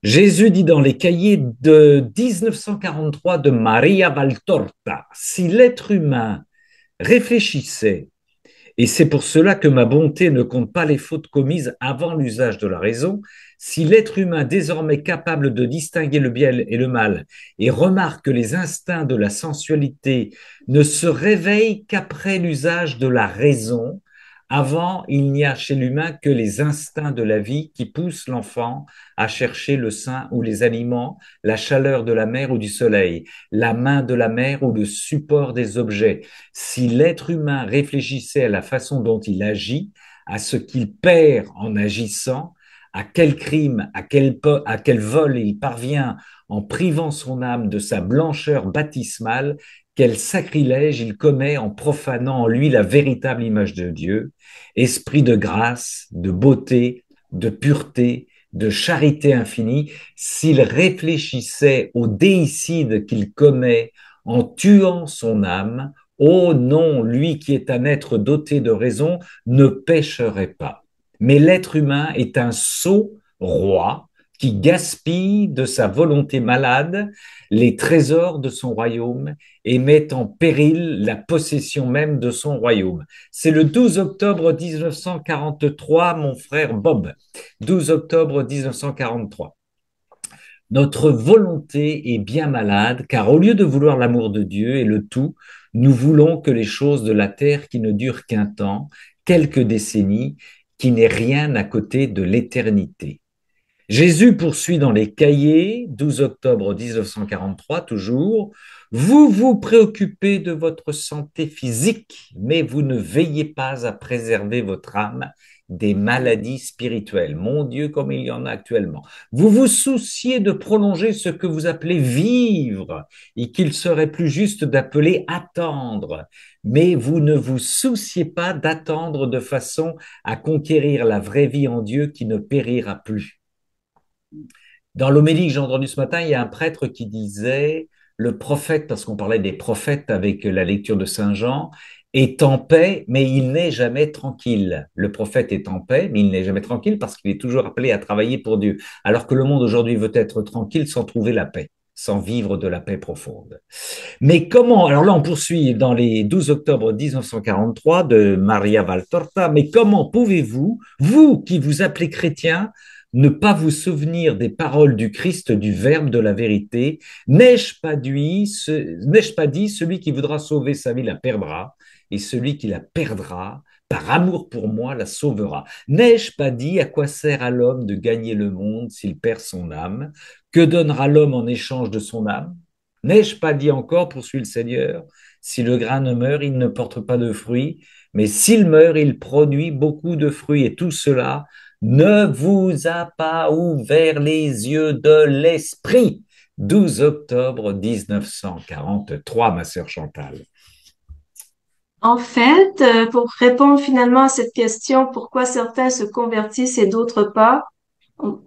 Jésus dit dans les cahiers de 1943 de Maria Valtorta, si l'être humain réfléchissait, et c'est pour cela que ma bonté ne compte pas les fautes commises avant l'usage de la raison, si l'être humain désormais capable de distinguer le bien et le mal et remarque que les instincts de la sensualité ne se réveillent qu'après l'usage de la raison, avant, il n'y a chez l'humain que les instincts de la vie qui poussent l'enfant à chercher le sein ou les aliments, la chaleur de la mer ou du soleil, la main de la mer ou le support des objets. Si l'être humain réfléchissait à la façon dont il agit, à ce qu'il perd en agissant, à quel crime, à quel vol il parvient en privant son âme de sa blancheur baptismale, quel sacrilège il commet en profanant en lui la véritable image de Dieu, esprit de grâce, de beauté, de pureté, de charité infinie, s'il réfléchissait au déicide qu'il commet en tuant son âme, oh non, lui qui est un être doté de raison ne pécherait pas. Mais l'être humain est un sot roi, qui gaspille de sa volonté malade les trésors de son royaume et met en péril la possession même de son royaume. C'est le 12 octobre 1943, mon frère Bob. 12 octobre 1943. Notre volonté est bien malade, car au lieu de vouloir l'amour de Dieu et le tout, nous voulons que les choses de la terre qui ne durent qu'un temps, quelques décennies, qui n'est rien à côté de l'éternité. Jésus poursuit dans les cahiers, 12 octobre 1943 toujours, vous vous préoccupez de votre santé physique, mais vous ne veillez pas à préserver votre âme des maladies spirituelles. Mon Dieu, comme il y en a actuellement. Vous vous souciez de prolonger ce que vous appelez vivre et qu'il serait plus juste d'appeler attendre, mais vous ne vous souciez pas d'attendre de façon à conquérir la vraie vie en Dieu qui ne périra plus. Dans l'homélie que j'ai entendue ce matin, il y a un prêtre qui disait, le prophète, parce qu'on parlait des prophètes avec la lecture de Saint Jean, est en paix, mais il n'est jamais tranquille. Le prophète est en paix, mais il n'est jamais tranquille parce qu'il est toujours appelé à travailler pour Dieu. Alors que le monde aujourd'hui veut être tranquille sans trouver la paix, sans vivre de la paix profonde. Mais comment, alors là on poursuit dans les 12 octobre 1943 de Maria Valtorta, mais comment pouvez-vous, vous qui vous appelez chrétien, ne pas vous souvenir des paroles du Christ, du Verbe de la vérité? N'ai-je pas dit, celui qui voudra sauver sa vie la perdra, et celui qui la perdra, par amour pour moi, la sauvera. N'ai-je pas dit à quoi sert à l'homme de gagner le monde s'il perd son âme? Que donnera l'homme en échange de son âme? N'ai-je pas dit encore, poursuit le Seigneur, si le grain ne meurt, il ne porte pas de fruits, mais s'il meurt, il produit beaucoup de fruits, et tout cela ne vous a pas ouvert les yeux de l'esprit. 12 octobre 1943, ma sœur Chantal. En fait, pour répondre finalement à cette question, pourquoi certains se convertissent et d'autres pas,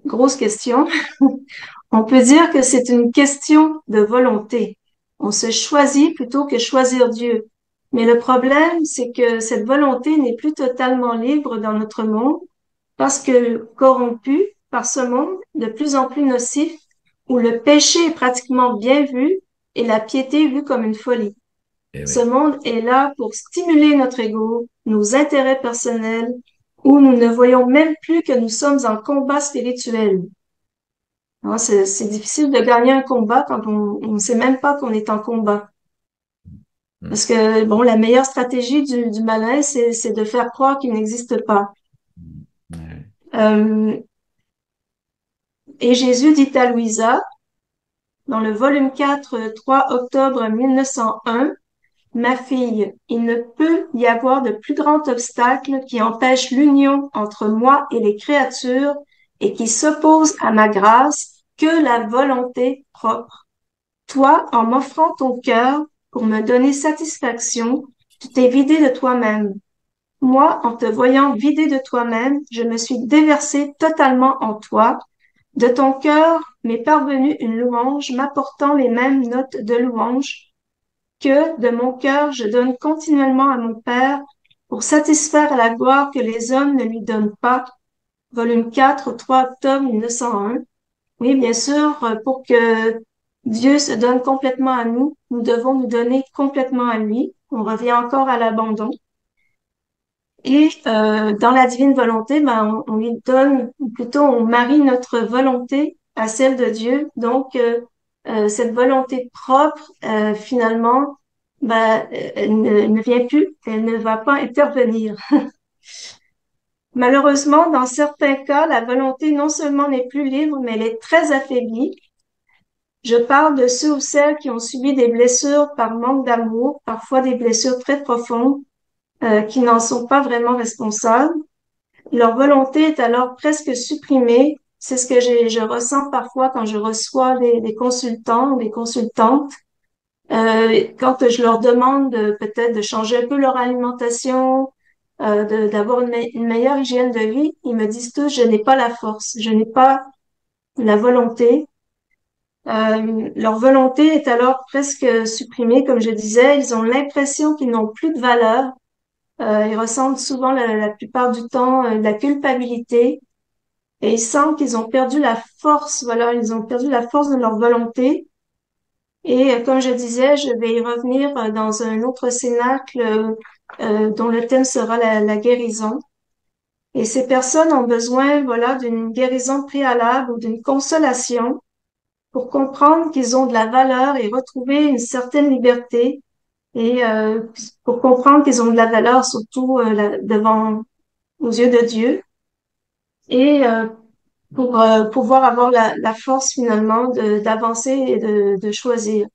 grosse question, on peut dire que c'est une question de volonté. On se choisit plutôt que choisir Dieu. Mais le problème, c'est que cette volonté n'est plus totalement libre dans notre monde parce que corrompu par ce monde de plus en plus nocif où le péché est pratiquement bien vu et la piété vue comme une folie. Eh Ce oui. monde est là pour stimuler notre ego, nos intérêts personnels, où nous ne voyons même plus que nous sommes en combat spirituel. Alors, c'est difficile de gagner un combat quand on ne sait même pas qu'on est en combat. Mm. Parce que, bon, la meilleure stratégie du malin, c'est de faire croire qu'il n'existe pas. Ouais. Euh, et Jésus dit à Louisa, dans le volume 4, 3 octobre 1901, ma fille, il ne peut y avoir de plus grand obstacle qui empêche l'union entre moi et les créatures et qui s'oppose à ma grâce que la volonté propre. Toi, en m'offrant ton cœur pour me donner satisfaction, tu t'es vidé de toi-même. Moi, en te voyant vidé de toi-même, je me suis déversé totalement en toi. De ton cœur m'est parvenue une louange m'apportant les mêmes notes de louange que de mon cœur je donne continuellement à mon Père pour satisfaire la gloire que les hommes ne lui donnent pas. Volume 4, 3 octobre 1901. Oui, bien sûr, pour que Dieu se donne complètement à nous, nous devons nous donner complètement à lui. On revient encore à l'abandon. Et dans la divine volonté, ben, on lui donne, ou plutôt on marie notre volonté à celle de Dieu. Donc, cette volonté propre, finalement, ben, elle ne vient plus, elle ne va pas intervenir. Malheureusement, dans certains cas, la volonté non seulement n'est plus libre, mais elle est très affaiblie. Je parle de ceux ou celles qui ont subi des blessures par manque d'amour, parfois des blessures très profondes, qui n'en sont pas vraiment responsables. Leur volonté est alors presque supprimée. C'est ce que je ressens parfois quand je reçois des consultants, des consultantes. Quand je leur demande peut-être de changer un peu leur alimentation, d'avoir une meilleure hygiène de vie, ils me disent tous, je n'ai pas la force, je n'ai pas la volonté. Leur volonté est alors presque supprimée, comme je disais. Ils ont l'impression qu'ils n'ont plus de valeur. Ils ressentent souvent la plupart du temps de la culpabilité. et ils sentent qu'ils ont perdu la force, voilà, ils ont perdu la force de leur volonté. Et comme je disais, je vais y revenir dans un autre cénacle dont le thème sera la guérison. Et ces personnes ont besoin, voilà, d'une guérison préalable ou d'une consolation pour comprendre qu'ils ont de la valeur et retrouver une certaine liberté et pour comprendre qu'ils ont de la valeur surtout devant aux yeux de Dieu et pour pouvoir avoir la force finalement d'avancer et de choisir.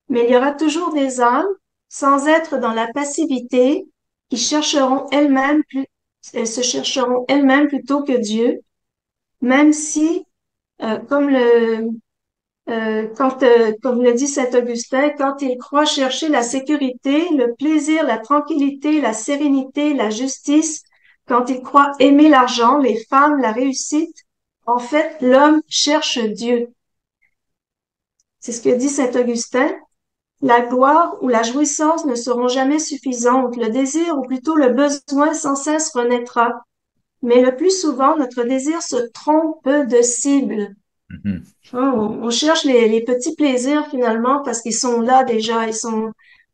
Mais il y aura toujours des âmes, sans être dans la passivité, qui chercheront elles-mêmes elles se chercheront elles-mêmes plutôt que Dieu, même si, comme comme le dit Saint Augustin, quand ils croient chercher la sécurité, le plaisir, la tranquillité, la sérénité, la justice, quand ils croient aimer l'argent, les femmes, la réussite, en fait, l'homme cherche Dieu. C'est ce que dit Saint Augustin. La gloire ou la jouissance ne seront jamais suffisantes. Le désir, ou plutôt le besoin, sans cesse renaîtra. Mais le plus souvent, notre désir se trompe de cible. Mhm. On cherche les petits plaisirs finalement parce qu'ils sont là déjà.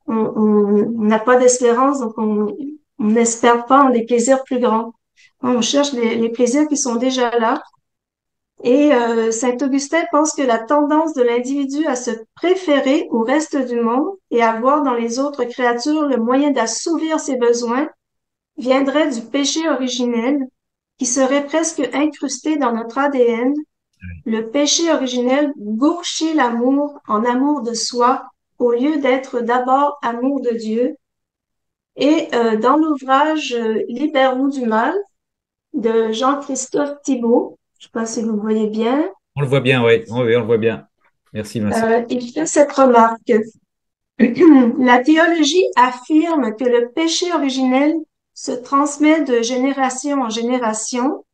On n'a pas d'espérance, donc on n'espère pas en des plaisirs plus grands. On cherche les plaisirs qui sont déjà là. Et Saint Augustin pense que la tendance de l'individu à se préférer au reste du monde et à voir dans les autres créatures le moyen d'assouvir ses besoins viendrait du péché originel qui serait presque incrusté dans notre ADN. Le péché originel gauchit l'amour en amour de soi au lieu d'être d'abord amour de Dieu. Et dans l'ouvrage Libère-nous du mal de Jean-Christophe Thibault, je ne sais pas si vous voyez bien, On le voit bien, oui. Oui, oui, on le voit bien. Merci, Vincent. il fait cette remarque. La théologie affirme que le péché originel se transmet de génération en génération.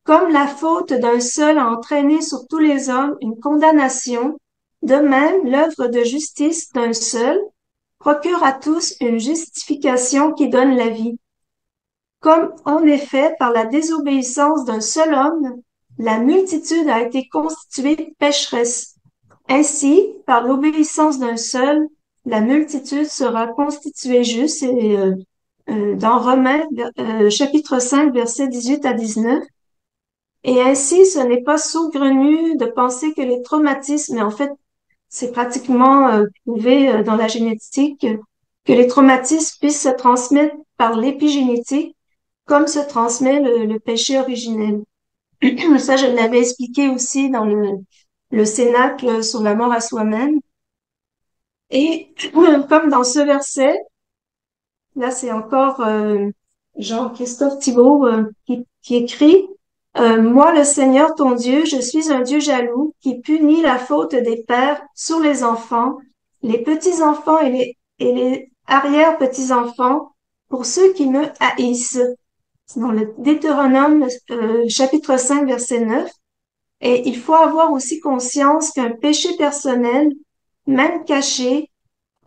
Comme la faute d'un seul a entraîné sur tous les hommes une condamnation, de même l'œuvre de justice d'un seul procure à tous une justification qui donne la vie. Comme en effet, par la désobéissance d'un seul homme, la multitude a été constituée pécheresse. Ainsi, par l'obéissance d'un seul, la multitude sera constituée juste. Et dans Romains chapitre 5, versets 18 à 19, et ainsi, ce n'est pas saugrenu de penser que les traumatismes, mais en fait, c'est pratiquement prouvé dans la génétique, que les traumatismes puissent se transmettre par l'épigénétique, comme se transmet le péché originel. Ça, je l'avais expliqué aussi dans le Cénacle sur la mort à soi-même. Et comme dans ce verset, là, c'est encore Jean-Christophe Thibault qui écrit Moi, le Seigneur ton Dieu, je suis un Dieu jaloux qui punit la faute des pères sur les enfants, les petits-enfants et les arrière-petits-enfants pour ceux qui me haïssent. C'est dans le Deutéronome chapitre 5, verset 9. Et il faut avoir aussi conscience qu'un péché personnel, même caché,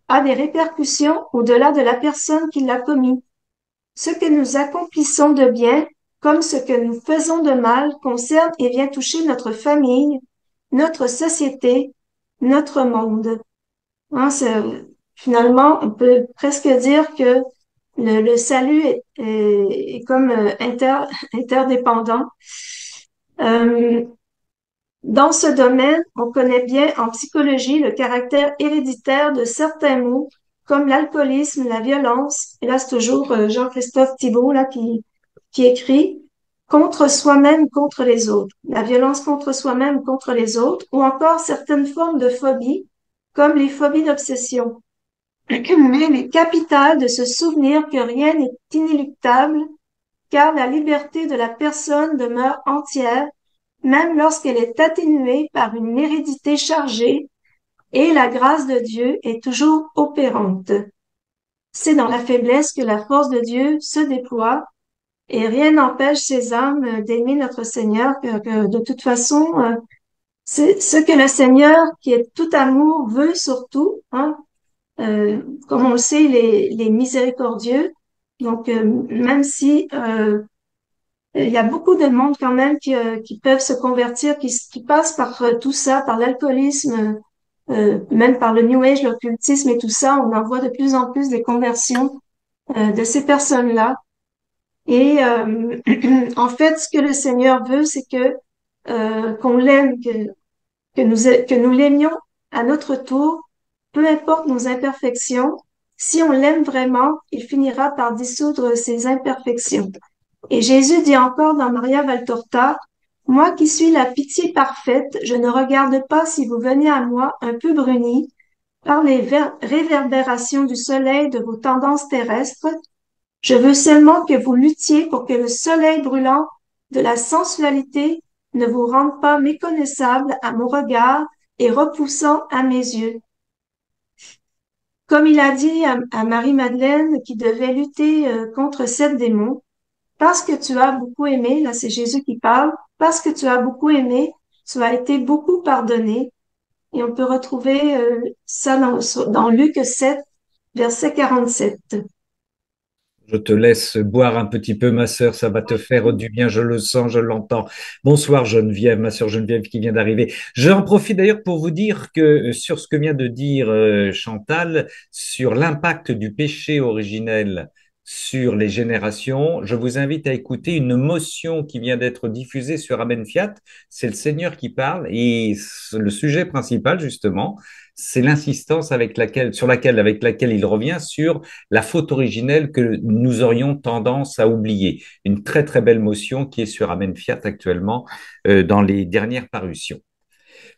a des répercussions au-delà de la personne qui l'a commis. Ce que nous accomplissons de bien, comme ce que nous faisons de mal, concerne et vient toucher notre famille, notre société, notre monde. Hein, finalement, on peut presque dire que le salut est comme interdépendant. Euh, Dans ce domaine, on connaît bien en psychologie le caractère héréditaire de certains maux, comme l'alcoolisme, la violence. Et là, c'est toujours Jean-Christophe Thibault là, qui écrit contre soi-même, contre les autres. La violence contre soi-même, contre les autres, ou encore certaines formes de phobie, comme les phobies d'obsession. Mais il est capital de se souvenir que rien n'est inéluctable, car la liberté de la personne demeure entière même lorsqu'elle est atténuée par une hérédité chargée, et la grâce de Dieu est toujours opérante. C'est dans la faiblesse que la force de Dieu se déploie, et rien n'empêche ces âmes d'aimer notre Seigneur, que de toute façon, c'est ce que le Seigneur, qui est tout amour, veut surtout, hein. Comme on le sait, il est miséricordieux. Donc, même si Il y a beaucoup de monde quand même qui peuvent se convertir, qui passent par tout ça, par l'alcoolisme, même par le New Age, l'occultisme et tout ça. On en voit de plus en plus des conversions de ces personnes-là. Et en fait, ce que le Seigneur veut, c'est que qu'on l'aime, que nous l'aimions à notre tour, peu importe nos imperfections. Si on l'aime vraiment, il finira par dissoudre ses imperfections. Et Jésus dit encore dans Maria Valtorta, moi qui suis la pitié parfaite, je ne regarde pas si vous venez à moi un peu bruni par les réverbérations du soleil de vos tendances terrestres. Je veux seulement que vous luttiez pour que le soleil brûlant de la sensualité ne vous rende pas méconnaissable à mon regard et repoussant à mes yeux. Comme il a dit à Marie-Madeleine qui devait lutter contre sept démons, parce que tu as beaucoup aimé, là c'est Jésus qui parle, parce que tu as beaucoup aimé, tu as été beaucoup pardonné. Et on peut retrouver ça dans Luc 7, verset 47. Je te laisse boire un petit peu, ma sœur, ça va te faire du bien, je le sens, je l'entends. Bonsoir Geneviève, ma sœur Geneviève qui vient d'arriver. J'en profite d'ailleurs pour vous dire que sur ce que vient de dire Chantal, sur l'impact du péché originel sur les générations, je vous invite à écouter une motion qui vient d'être diffusée sur Amen Fiat. C'est le Seigneur qui parle et le sujet principal, justement, c'est l'insistance avec laquelle il revient sur la faute originelle que nous aurions tendance à oublier. Une très très belle motion qui est sur Amen Fiat actuellement dans les dernières parutions.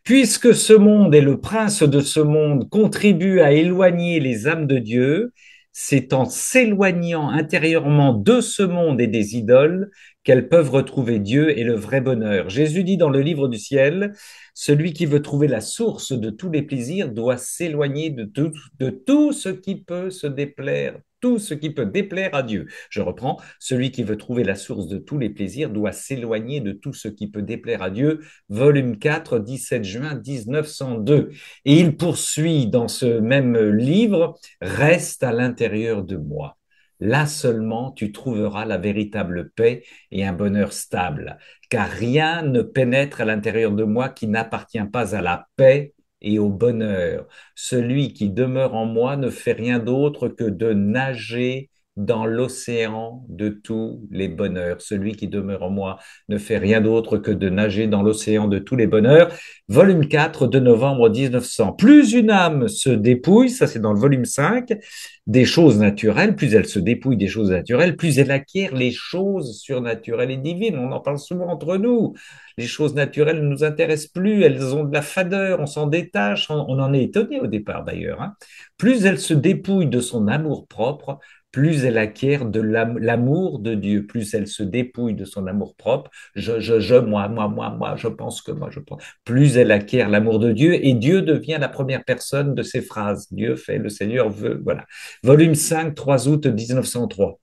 Puisque ce monde et le prince de ce monde contribuent à éloigner les âmes de Dieu, c'est en s'éloignant intérieurement de ce monde et des idoles qu'elles peuvent retrouver Dieu et le vrai bonheur. Jésus dit dans le livre du ciel, celui qui veut trouver la source de tous les plaisirs doit s'éloigner de tout ce qui peut se déplaire, tout ce qui peut déplaire à Dieu. Je reprends, celui qui veut trouver la source de tous les plaisirs doit s'éloigner de tout ce qui peut déplaire à Dieu. Volume 4, 17 juin 1902. Et il poursuit dans ce même livre, reste à l'intérieur de moi. Là seulement tu trouveras la véritable paix et un bonheur stable, car rien ne pénètre à l'intérieur de moi qui n'appartient pas à la paix et au bonheur. Celui qui demeure en moi ne fait rien d'autre que de nager dans l'océan de tous les bonheurs. Celui qui demeure en moi ne fait rien d'autre que de nager dans l'océan de tous les bonheurs. Volume 4 de novembre 1900. Plus une âme se dépouille, ça c'est dans le volume 5, des choses naturelles, plus elle se dépouille des choses naturelles, plus elle acquiert les choses surnaturelles et divines. On en parle souvent entre nous. Les choses naturelles ne nous intéressent plus, elles ont de la fadeur, on s'en détache, on en est étonné au départ d'ailleurs. Hein. Plus elle se dépouille de son amour propre, plus elle acquiert de l'amour de Dieu, plus elle se dépouille de son amour propre, moi, je pense que moi, je pense, plus elle acquiert l'amour de Dieu et Dieu devient la première personne de ces phrases. Dieu fait, le Seigneur veut, voilà. Volume 5, 3 août 1903.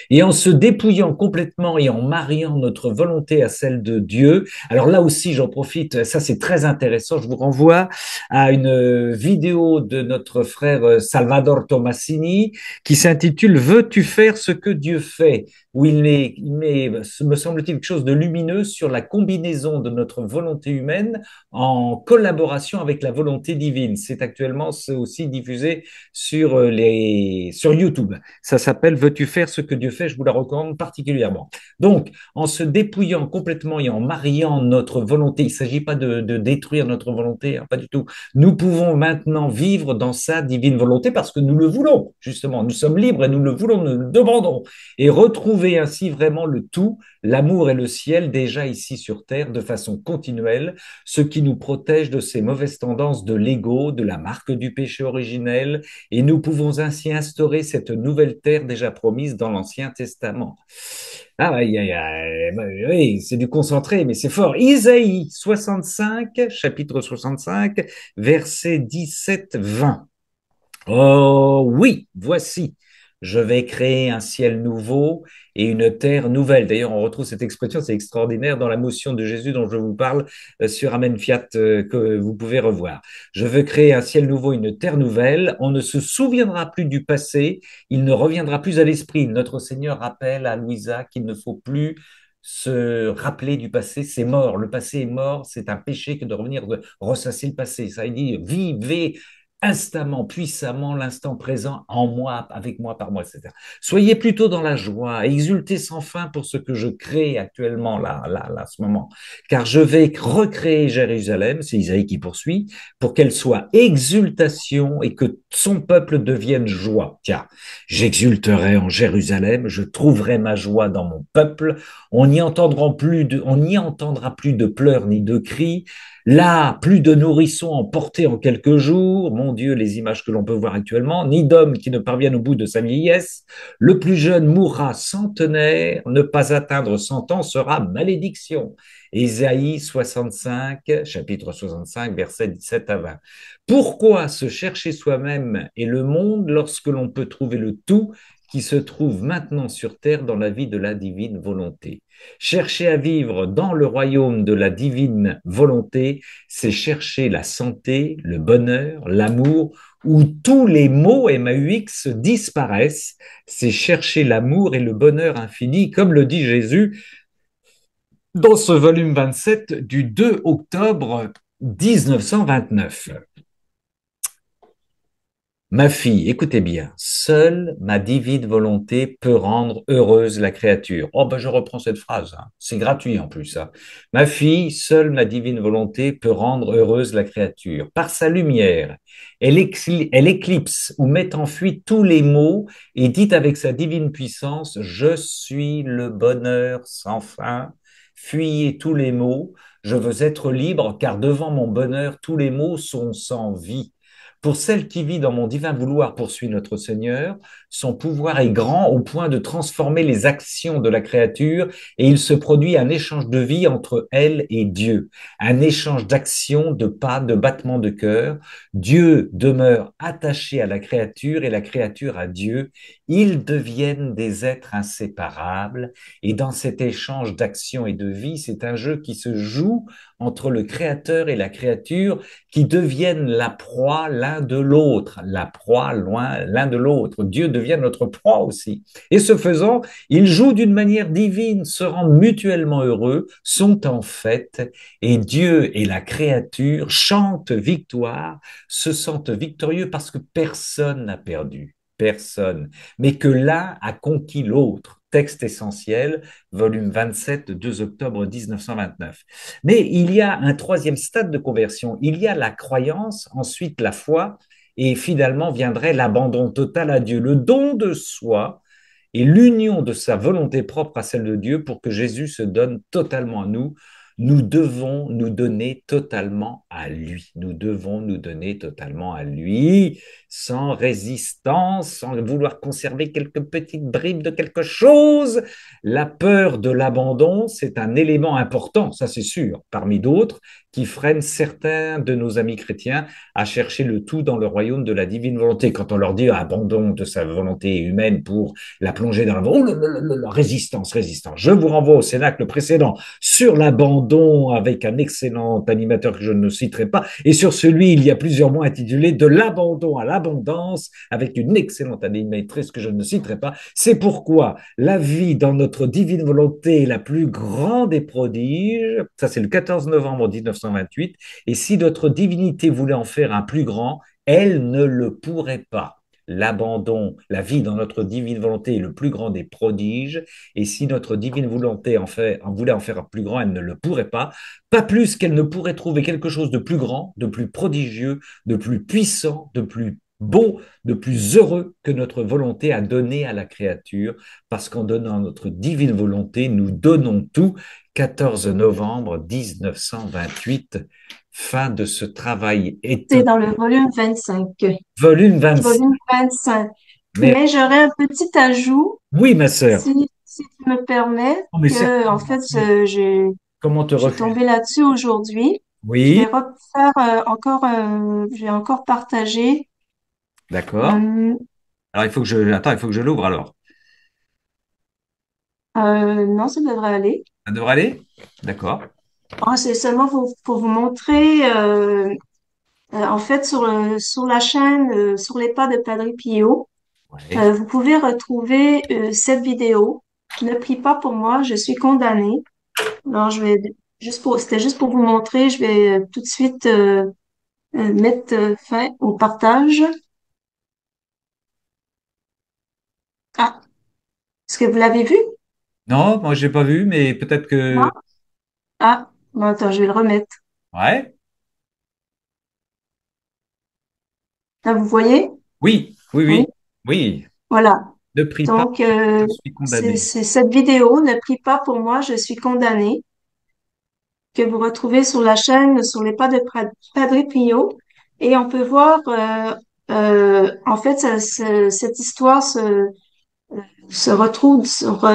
Et en se dépouillant complètement et en mariant notre volonté à celle de Dieu. Alors là aussi, j'en profite, ça c'est très intéressant. Je vous renvoie à une vidéo de notre frère Salvador Tomasini qui s'intitule Veux-tu faire ce que Dieu fait? Où il met, me semble-t-il, quelque chose de lumineux sur la combinaison de notre volonté humaine en collaboration avec la volonté divine. C'est actuellement aussi diffusé sur YouTube. Ça s'appelle Veux-tu faire ce que Dieu fait? Je vous la recommande particulièrement. Donc, en se dépouillant complètement et en mariant notre volonté, il ne s'agit pas de détruire notre volonté, hein, pas du tout. Nous pouvons maintenant vivre dans sa divine volonté parce que nous le voulons, justement. Nous sommes libres et nous le voulons, nous le demandons. Et retrouver ainsi vraiment le tout, l'amour et le ciel déjà ici sur terre de façon continuelle, ce qui nous protège de ces mauvaises tendances de l'ego, de la marque du péché originel, et nous pouvons ainsi instaurer cette nouvelle terre déjà promise dans l'Ancien Testament. Ah, oui, c'est du concentré, mais c'est fort. Isaïe 65, chapitre 65, versets 17-20. Oh oui, voici. je vais créer un ciel nouveau et une terre nouvelle. D'ailleurs, on retrouve cette expression, c'est extraordinaire, dans la motion de Jésus dont je vous parle sur Amen Fiat, que vous pouvez revoir. Je veux créer un ciel nouveau, une terre nouvelle. On ne se souviendra plus du passé, il ne reviendra plus à l'esprit. Notre Seigneur rappelle à Louisa qu'il ne faut plus se rappeler du passé, c'est mort. Le passé est mort, c'est un péché que de revenir de ressasser le passé. Ça, il dit, vivez instamment, puissamment l'instant présent en moi, avec moi, par moi, etc. Soyez plutôt dans la joie, exultez sans fin pour ce que je crée actuellement, là, à ce moment. Car je vais recréer Jérusalem, c'est Isaïe qui poursuit, pour qu'elle soit exultation et que son peuple devienne joie. Tiens, j'exulterai en Jérusalem, je trouverai ma joie dans mon peuple, on n'y entendra plus de pleurs ni de cris, là, plus de nourrissons emportés en quelques jours, mon Dieu, les images que l'on peut voir actuellement, ni d'hommes qui ne parviennent au bout de sa vieillesse, le plus jeune mourra centenaire, ne pas atteindre 100 ans sera malédiction. Ésaïe 65, chapitre 65, versets 17 à 20. Pourquoi se chercher soi-même et le monde lorsque l'on peut trouver le tout qui se trouve maintenant sur terre dans la vie de la divine volonté? Chercher à vivre dans le royaume de la divine volonté, c'est chercher la santé, le bonheur, l'amour, où tous les mots MAUX disparaissent. C'est chercher l'amour et le bonheur infini, comme le dit Jésus dans ce volume 27 du 2 octobre 1929. Ma fille, écoutez bien, seule ma divine volonté peut rendre heureuse la créature. Oh ben je reprends cette phrase, hein. C'est gratuit en plus. Hein. Ma fille, seule ma divine volonté peut rendre heureuse la créature. Par sa lumière, elle éclipse ou met en fuite tous les maux et dit avec sa divine puissance, je suis le bonheur sans fin. Fuyez tous les maux, je veux être libre car devant mon bonheur, tous les maux sont sans vie. Pour celle qui vit dans mon divin vouloir, poursuit notre Seigneur, son pouvoir est grand au point de transformer les actions de la créature et il se produit un échange de vie entre elle et Dieu, un échange d'actions, de pas, de battements de cœur. Dieu demeure attaché à la créature et la créature à Dieu. Ils deviennent des êtres inséparables et dans cet échange d'actions et de vie, c'est un jeu qui se joue entre le créateur et la créature qui deviennent la proie l'un de l'autre, la proie loin l'un de l'autre. Dieu devient notre proie aussi. Et ce faisant, ils jouent d'une manière divine, se rendent mutuellement heureux, sont en fête, et Dieu et la créature chantent victoire, se sentent victorieux parce que personne n'a perdu. Personne, mais que l'un a conquis l'autre. Texte essentiel, volume 27, 2 octobre 1929. Mais il y a un troisième stade de conversion. Il y a la croyance, ensuite la foi, et finalement viendrait l'abandon total à Dieu, le don de soi et l'union de sa volonté propre à celle de Dieu pour que Jésus se donne totalement à nous. Nous devons nous donner totalement à lui. Nous devons nous donner totalement à lui, sans résistance, sans vouloir conserver quelques petites bribes de quelque chose. La peur de l'abandon, c'est un élément important, ça c'est sûr, parmi d'autres, qui freine certains de nos amis chrétiens à chercher le tout dans le royaume de la divine volonté. Quand on leur dit abandon de sa volonté humaine pour la plonger dans la... Oh, résistance, résistance. Je vous renvoie au cénacle précédent sur l'abandon avec un excellent animateur que je ne citerai pas. Et sur celui, il y a plusieurs mois intitulé De l'abandon à l'abondance avec une excellente animatrice que je ne citerai pas. C'est pourquoi la vie dans notre divine volonté est la plus grande des prodiges. Ça, c'est le 14 novembre 1928. Et si notre divinité voulait en faire un plus grand, elle ne le pourrait pas. L'abandon, la vie dans notre divine volonté est le plus grand des prodiges, et si notre divine volonté en voulait en faire un plus grand, elle ne le pourrait pas, pas plus qu'elle ne pourrait trouver quelque chose de plus grand, de plus prodigieux, de plus puissant, de plus beau, de plus heureux que notre volonté a donné à la créature, parce qu'en donnant notre divine volonté, nous donnons tout. 14 novembre 1928, fin de ce travail C'est étonnant. dans le volume 25. Volume 26. Volume 25. Mais Mais j'aurais un petit ajout, oui, ma sœur. si tu me permets, Oh, mais que, en certainement. fait, Comment te j'ai refuser? tombé là-dessus aujourd'hui. Je vais Oui, refaire encore, j'ai encore partagé d'accord. euh, Alors, attends, il faut que je l'ouvre alors. Non, ça devrait aller. Ça devrait aller? D'accord. Ah, c'est seulement pour vous montrer, en fait, sur la chaîne, sur les pas de Padre Pio, Ouais. vous pouvez retrouver cette vidéo. Ne prie pas pour moi, je suis condamnée. Alors, c'était juste pour vous montrer. Je vais tout de suite mettre fin au partage. Ah, est-ce que vous l'avez vu? Non, moi, j'ai pas vu, mais peut-être Non? que. Ah, bon, attends, je vais le remettre. Ouais. Là, vous voyez? Oui, oui, Oui, oui, oui. voilà. Ne prie pas, Donc, je suis condamné. c'est cette vidéo. Ne prie pas pour moi, je suis condamnée, que vous retrouvez sur la chaîne, sur les pas de Padre Pio. Et on peut voir, en fait, cette histoire se retrouve sur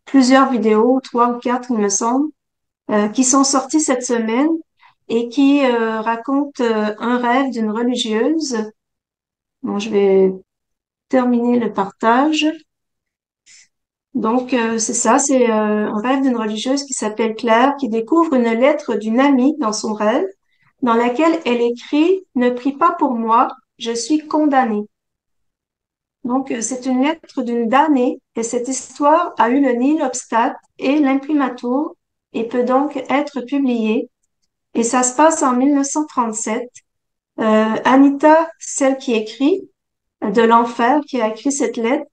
plusieurs vidéos, trois ou quatre, il me semble, qui sont sorties cette semaine et qui racontent un rêve d'une religieuse. Bon, je vais terminer le partage. Donc, c'est ça, c'est un rêve d'une religieuse qui s'appelle Claire, qui découvre une lettre d'une amie dans son rêve, dans laquelle elle écrit «Ne prie pas pour moi, je suis condamnée». Donc, c'est une lettre d'une damnée et cette histoire a eu le nil obstate et l'imprimatur et peut donc être publiée. Et ça se passe en 1937. Anita, celle qui écrit, de l'enfer, qui a écrit cette lettre,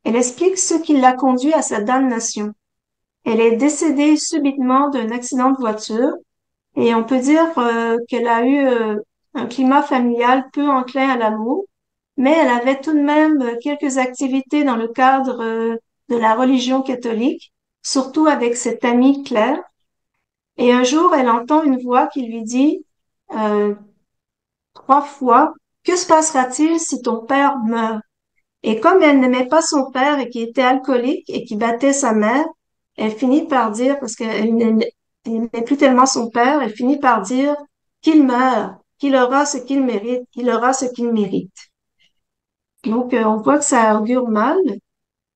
elle explique ce qui l'a conduit à sa damnation. Elle est décédée subitement d'un accident de voiture et on peut dire qu'elle a eu un climat familial peu enclin à l'amour, mais elle avait tout de même quelques activités dans le cadre de la religion catholique, surtout avec cette amie Claire. Et un jour, elle entend une voix qui lui dit euh, trois fois, «Que se passera-t-il si ton père meurt?» Et comme elle n'aimait pas son père et qui était alcoolique et qui battait sa mère, elle finit par dire, parce elle n'aimait plus tellement son père, elle finit par dire qu'il meurt, qu'il aura ce qu'il mérite, qu'il aura ce qu'il mérite. Donc, on voit que ça augure mal.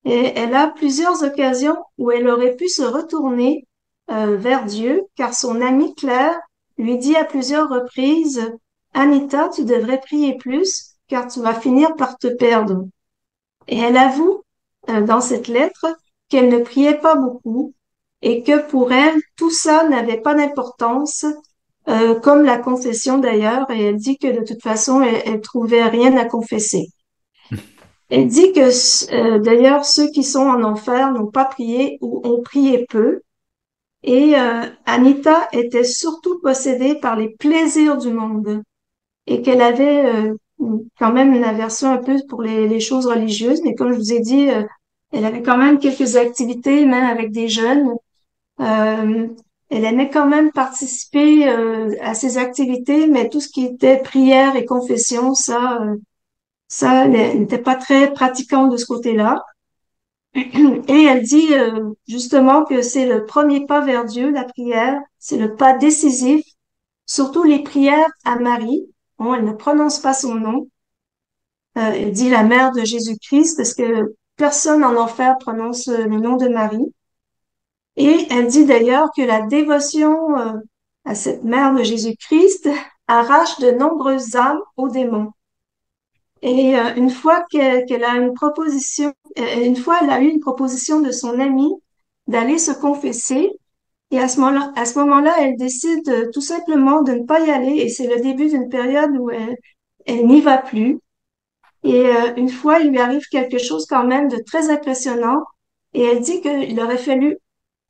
Et elle a plusieurs occasions où elle aurait pu se retourner vers Dieu, car son amie Claire lui dit à plusieurs reprises, «Anita, tu devrais prier plus, car tu vas finir par te perdre.» Et elle avoue dans cette lettre qu'elle ne priait pas beaucoup et que pour elle, tout ça n'avait pas d'importance, comme la confession d'ailleurs, et elle dit que de toute façon, elle trouvait rien à confesser. Elle dit que d'ailleurs, ceux qui sont en enfer n'ont pas prié ou ont prié peu. Et Anita était surtout possédée par les plaisirs du monde et qu'elle avait quand même une aversion un peu pour les choses religieuses, mais comme je vous ai dit, elle avait quand même quelques activités, même avec des jeunes. Euh, Elle aimait quand même participer à ces activités, mais tout ce qui était prière et confession, ça, elle n'était pas très pratiquante de ce côté-là. Et elle dit justement que c'est le premier pas vers Dieu, la prière, c'est le pas décisif, surtout les prières à Marie. Bon, elle ne prononce pas son nom. Elle dit la mère de Jésus-Christ parce que personne en enfer prononce le nom de Marie. Et elle dit d'ailleurs que la dévotion à cette mère de Jésus-Christ arrache de nombreuses âmes aux démons. Et qu'elle a une proposition, une fois elle a eu une proposition de son amie d'aller se confesser. Et à ce moment-là, elle décide tout simplement de ne pas y aller. Et c'est le début d'une période où elle n'y va plus. Et une fois, il lui arrive quelque chose quand même de très impressionnant. Et elle dit qu'il aurait fallu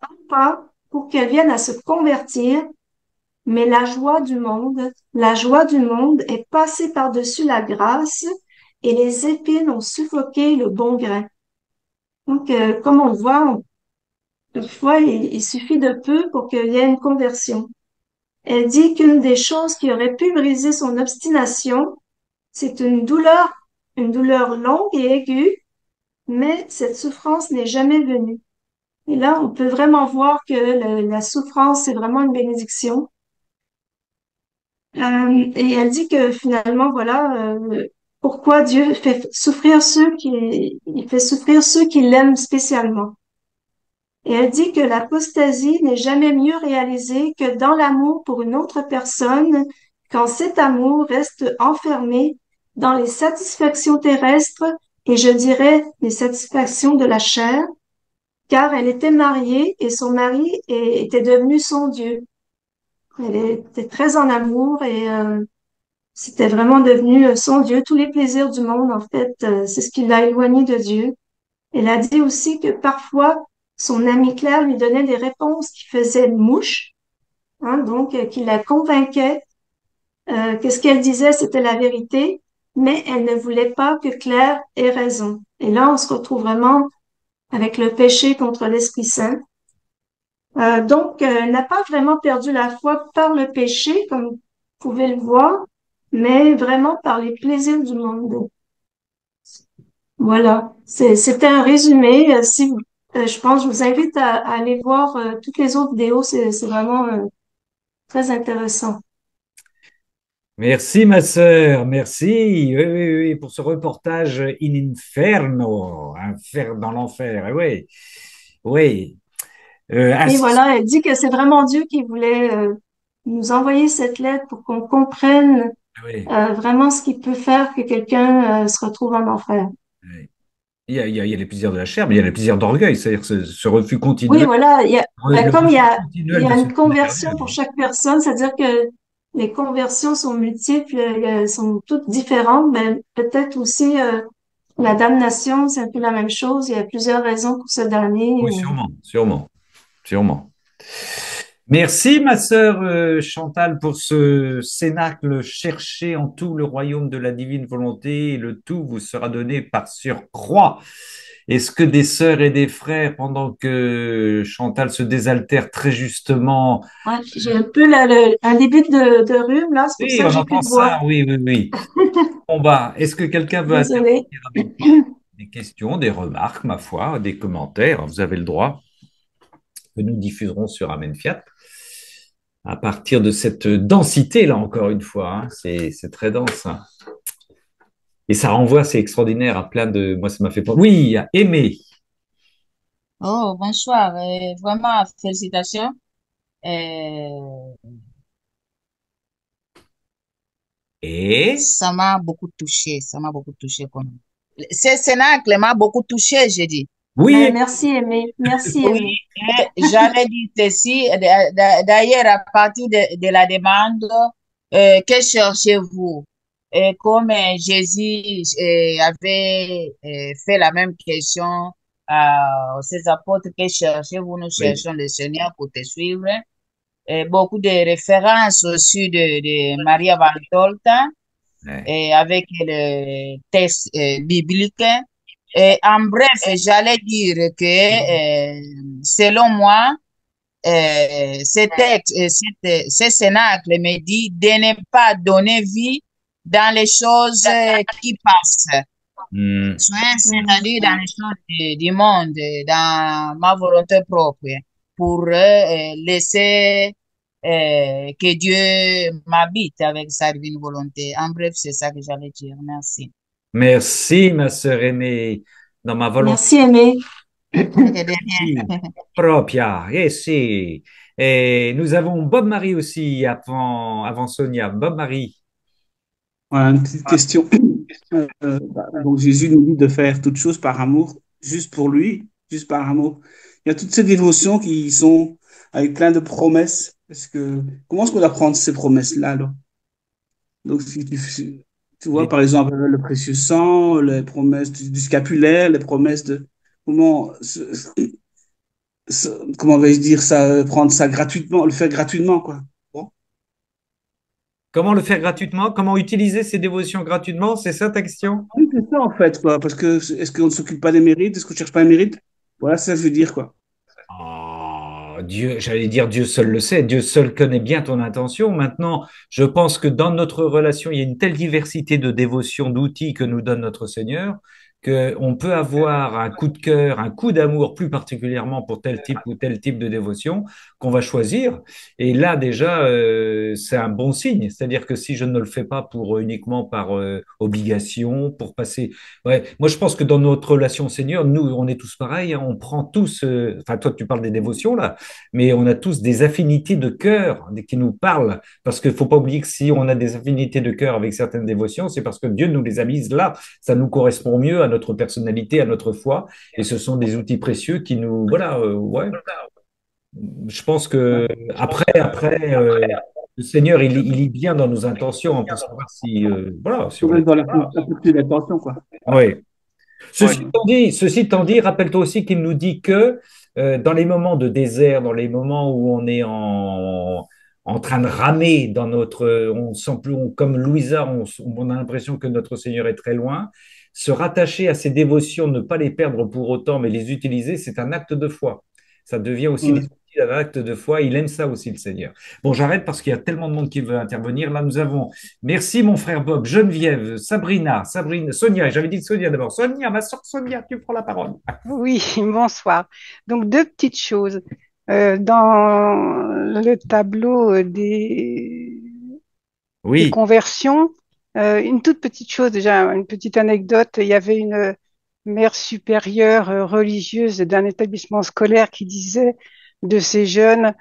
un pas pour qu'elle vienne à se convertir, mais la joie du monde est passée par-dessus la grâce et les épines ont suffoqué le bon grain. Donc, comme on le voit, parfois, il suffit de peu pour qu'il y ait une conversion. Elle dit qu'une des choses qui aurait pu briser son obstination, c'est une douleur longue et aiguë, mais cette souffrance n'est jamais venue. Et là, on peut vraiment voir que la souffrance, c'est vraiment une bénédiction. Et elle dit que finalement, voilà, pourquoi Dieu fait souffrir il fait souffrir ceux qui l'aiment spécialement. Et elle dit que l'apostasie n'est jamais mieux réalisée que dans l'amour pour une autre personne, quand cet amour reste enfermé dans les satisfactions terrestres et je dirais les satisfactions de la chair, car elle était mariée et son mari était devenu son Dieu. Elle était très en amour et c'était vraiment devenu son Dieu. Tous les plaisirs du monde, en fait, c'est ce qui l'a éloigné de Dieu. Elle a dit aussi que parfois, son amie Claire lui donnait des réponses qui faisaient mouche, hein, donc qui la convainquaient que ce qu'elle disait, c'était la vérité, mais elle ne voulait pas que Claire ait raison. Et là, on se retrouve vraiment avec le péché contre l'Esprit Saint. Donc, elle n'a pas vraiment perdu la foi par le péché, comme vous pouvez le voir, mais vraiment par les plaisirs du monde. Voilà, c'était un résumé. Si vous, je pense, je vous invite à aller voir toutes les autres vidéos. C'est vraiment très intéressant. Merci, ma sœur, merci. Oui, oui, oui, pour ce reportage in inferno, dans l'enfer. Oui, oui. Et voilà, elle dit que c'est vraiment Dieu qui voulait nous envoyer cette lettre pour qu'on comprenne oui, vraiment ce qui peut faire que quelqu'un se retrouve en enfer. oui. Il y a les plaisirs de la chair, mais il y a les plaisirs d'orgueil, c'est-à-dire ce refus Oui, continuel, voilà, ben, le comme refus il continuel y de a se une tourner vers conversion Dieu. pour chaque personne, c'est-à-dire que les conversions sont multiples, elles sont toutes différentes, mais peut-être aussi la damnation, c'est un peu la même chose. Il y a plusieurs raisons pour se damner. Oui, sûrement, sûrement, sûrement. Merci, ma sœur Chantal, pour ce cénacle cherché en tout le royaume de la divine volonté, et le tout vous sera donné par surcroît. Est-ce que des sœurs et des frères, pendant que Chantal se désaltère très justement, Ouais, j'ai un peu un début de rhume, là, c'est pour oui, ça que on j'ai plus entend de voix. ça, oui, oui, oui. Bon, bah, est-ce que quelqu'un veut Désolée. intervenir avec des questions, des remarques, ma foi, des commentaires? Vous avez le droit, que nous diffuserons sur Amen Fiat à partir de cette densité, là, encore une fois. Hein. C'est très dense. Hein. Et ça renvoie, c'est extraordinaire, à plein de. Moi, ça m'a fait. Oui, aimer. Oh, bonsoir. Vraiment, félicitations. Euh, Et. Ça m'a beaucoup touché. Ça m'a beaucoup touché. Ce Cénacle m'a beaucoup touché, j'ai dit. Oui, Merci, Aimé. Merci, Oui, Aimé. j'allais dire ceci. D'ailleurs, à partir de la demande, que cherchez-vous? Comme Jésus avait fait la même question à ses apôtres, que cherchez-vous? Nous oui, cherchons le Seigneur pour te suivre. Beaucoup de références aussi de Maria Valtorta ouais. avec le texte biblique. En bref, j'allais dire que selon moi, ce cénacle me dit de ne pas donner vie dans les choses qui passent, Hmm. Mhm. c'est-à-dire dans les choses du monde, dans ma volonté propre, pour laisser que Dieu m'habite avec sa divine volonté. En bref, c'est ça que j'allais dire. Merci. Merci, ma sœur aimée. Dans ma volonté Merci, Aimé. Ok, de rien. propria. Eh si. Et nous avons Bob Marie aussi, avant Sonia. Bob Marie. Voilà, une petite question. Donc Jésus nous dit de faire toutes choses par amour, juste pour lui, juste par amour. Il y a toutes ces dévotions qui sont avec plein de promesses. Comment est-ce qu'on apprend ces promesses-là, alors? Donc, si tu vois, Les- par exemple, le précieux sang, les promesses du scapulaire, les promesses de comment, comment vais-je dire ça, prendre ça gratuitement, le faire gratuitement, quoi. Bon. Comment le faire gratuitement? Comment utiliser ces dévotions gratuitement? C'est ça ta question? Oui, c'est ça, en fait, quoi. Parce que, est-ce qu'on ne s'occupe pas des mérites? Est-ce qu'on ne cherche pas les mérites? Voilà, c'est ça que je veux dire, quoi. Oh, Dieu, j'allais dire Dieu seul le sait, Dieu seul connaît bien ton intention. Maintenant, je pense que dans notre relation, il y a une telle diversité de dévotions, d'outils que nous donne notre Seigneur, qu'on peut avoir un coup de cœur, un coup d'amour plus particulièrement pour tel type ou tel type de dévotion qu'on va choisir. Et là, déjà, c'est un bon signe. C'est-à-dire que si je ne le fais pas pour uniquement par obligation, pour passer... Ouais, moi, je pense que dans notre relation Seigneur, nous, on est tous pareils. Hein, on prend tous... Enfin, toi, tu parles des dévotions, là, mais on a tous des affinités de cœur qui nous parlent. Parce qu'il ne faut pas oublier que si on a des affinités de cœur avec certaines dévotions, c'est parce que Dieu nous les a mises là. Ça nous correspond mieux à notre personnalité, à notre foi, et ce sont des outils précieux qui nous, voilà, ouais. Je pense que le Seigneur, il lit bien dans nos intentions hein, pour savoir si, voilà, si Faut on est. mettre dans la petite attention, quoi. Oui. Ceci étant dit, rappelle-toi aussi qu'il nous dit que dans les moments de désert, dans les moments où on est en train de ramer dans notre, on sent plus, comme Louisa, on a l'impression que notre Seigneur est très loin. Se rattacher à ses dévotions, ne pas les perdre pour autant, mais les utiliser, c'est un acte de foi. Ça devient aussi des Ouais. outils d'un acte de foi. Il aime ça aussi, le Seigneur. Bon, j'arrête parce qu'il y a tellement de monde qui veut intervenir. Là, nous avons merci, mon frère Bob, Geneviève, Sabrina, Sonia. J'avais dit Sonia d'abord. Sonia, ma soeur Sonia, tu prends la parole. Oui, bonsoir. Donc, deux petites choses. Dans le tableau des Oui, conversions, une toute petite chose, déjà, une petite anecdote. Il y avait une mère supérieure religieuse d'un établissement scolaire qui disait de ces jeunes,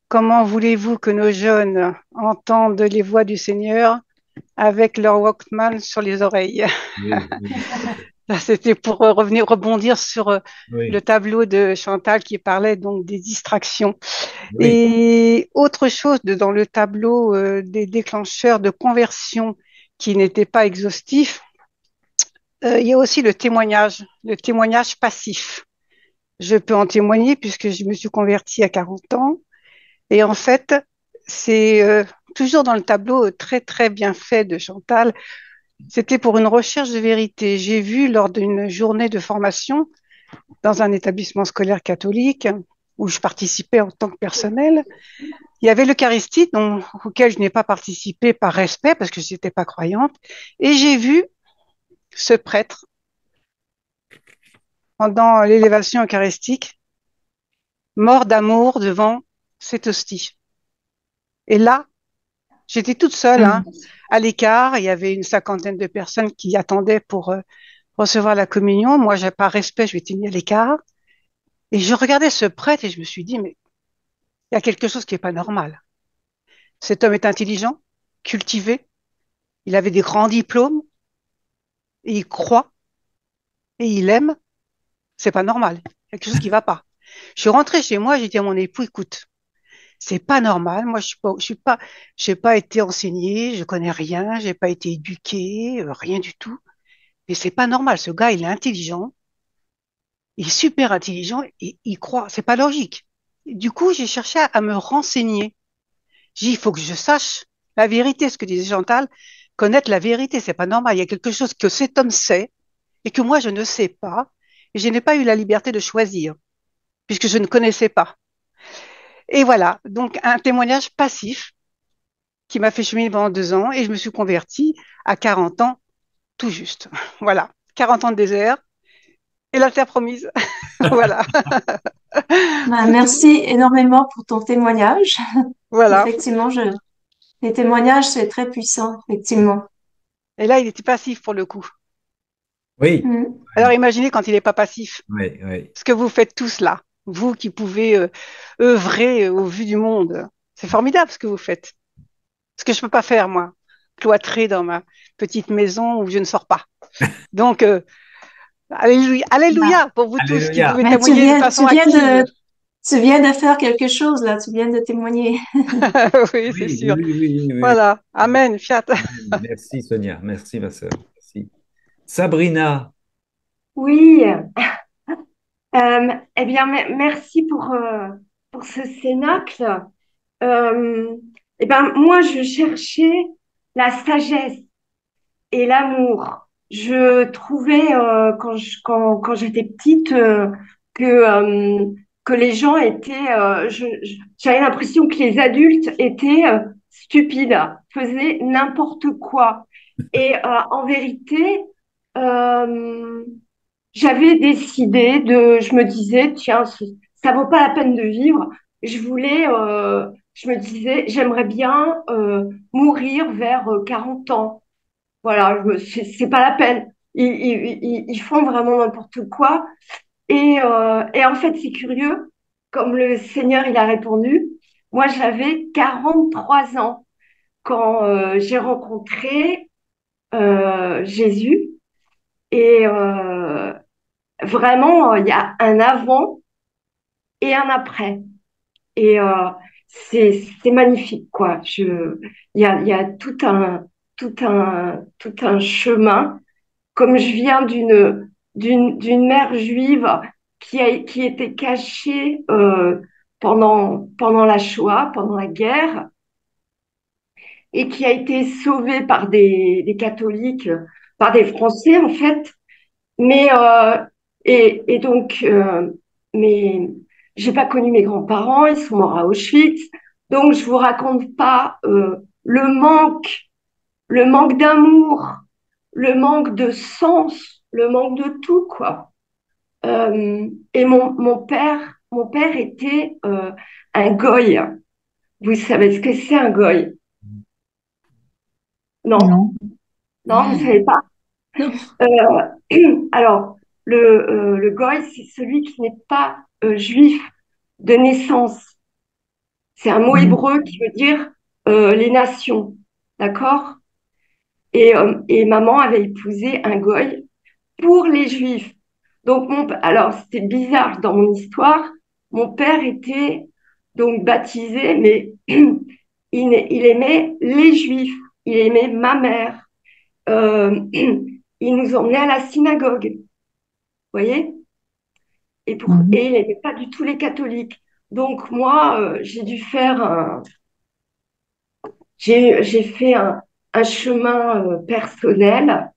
comment voulez-vous que nos jeunes entendent les voix du Seigneur avec leur Walkman sur les oreilles? oui, oui, tout à fait. C'était pour rebondir sur le Oui, tableau de Chantal qui parlait donc des distractions. oui, Et autre chose dans le tableau des déclencheurs de conversion qui n'était pas exhaustif, il y a aussi le témoignage passif. Je peux en témoigner puisque je me suis convertie à 40 ans. Et en fait, c'est toujours dans le tableau très très bien fait de Chantal. C'était pour une recherche de vérité. J'ai vu lors d'une journée de formation dans un établissement scolaire catholique où je participais en tant que personnel, il y avait l'Eucharistie auquel je n'ai pas participé par respect parce que je n'étais pas croyante. Et j'ai vu ce prêtre pendant l'élévation eucharistique, mort d'amour devant cette hostie. Et là, j'étais toute seule, hein, à l'écart. Il y avait une cinquantaine de personnes qui attendaient pour recevoir la communion. Moi, par respect, je m'étais mis à l'écart. Et je regardais ce prêtre et je me suis dit, mais il y a quelque chose qui n'est pas normal. Cet homme est intelligent, cultivé, il avait des grands diplômes, et il croit, et il aime. C'est pas normal. Il y a quelque chose qui ne va pas. Je suis rentrée chez moi, j'ai dit à mon époux, écoute, c'est pas normal. Moi, j'ai pas été enseignée, je connais rien, j'ai pas été éduquée, rien du tout. Mais c'est pas normal. Ce gars, il est intelligent, il est super intelligent et il croit. C'est pas logique. Du coup, j'ai cherché à me renseigner. J'ai dit, il faut que je sache la vérité, ce que disait Chantal. Connaître la vérité, c'est pas normal. Il y a quelque chose que cet homme sait et que moi, je ne sais pas. Et je n'ai pas eu la liberté de choisir puisque je ne connaissais pas. Et voilà. Donc, un témoignage passif qui m'a fait cheminer pendant 2 ans et je me suis convertie à 40 ans tout juste. Voilà. 40 ans de désert et la terre promise. Voilà. Ben, C'est tout. merci énormément pour ton témoignage. Voilà. Effectivement, les témoignages, c'est très puissant, effectivement. Et là, il était passif pour le coup. oui, Mm. Alors imaginez quand il n'est pas passif, oui, oui. ce que vous faites tous là, vous qui pouvez œuvrer au vu du monde. C'est formidable ce que vous faites. Ce que je peux pas faire, moi, cloîtré dans ma petite maison où je ne sors pas. Donc, alléluia, Ben, alléluia pour vous tous qui Alléluia. pouvez ben, témoigner de façon active. tu viens de faire quelque chose, là. Tu viens de témoigner. Oui, c'est Oui, sûr. oui, oui, oui, oui. Voilà. Amen. Fiat. Merci, Sonia. Merci, ma sœur. Merci. Sabrina. Oui, eh bien, merci pour ce cénacle. Euh, eh ben, moi, je cherchais la sagesse et l'amour. Je trouvais, quand j'étais petite, que les gens étaient, j'avais l'impression que les adultes étaient stupides, faisaient n'importe quoi. Et en vérité, euh, j'avais décidé je me disais, tiens, ça vaut pas la peine de vivre. Je me disais, j'aimerais bien mourir vers 40 ans. Voilà, c'est pas la peine. Ils font vraiment n'importe quoi. Et en fait, c'est curieux, comme le Seigneur, il a répondu. Moi, j'avais 43 ans quand j'ai rencontré Jésus. Et vraiment, il y a un avant et un après. Et c'est magnifique, quoi. Il y a tout un chemin. Comme je viens d'une mère juive qui était cachée pendant la Shoah, pendant la guerre, et qui a été sauvée par des catholiques, par des Français, en fait. Mais et donc, mais j'ai pas connu mes grands-parents, ils sont morts à Auschwitz. Donc, je vous raconte pas le manque d'amour, le manque de sens, le manque de tout, quoi. Et mon père était un goy. Vous savez ce que c'est un goy? Non, Non. non, vous savez pas. Non. Alors, le goy, c'est celui qui n'est pas juif de naissance. C'est un mot Mm. hébreu qui veut dire les nations, d'accord? Et maman avait épousé un goy pour les juifs. Donc, alors, c'était bizarre dans mon histoire. Mon père était donc baptisé, mais il aimait les juifs. Il aimait ma mère. Euh, il nous emmenait à la synagogue, vous voyez? Mhm. Et il n'aimait pas du tout les catholiques. Donc, moi, j'ai fait un chemin personnel.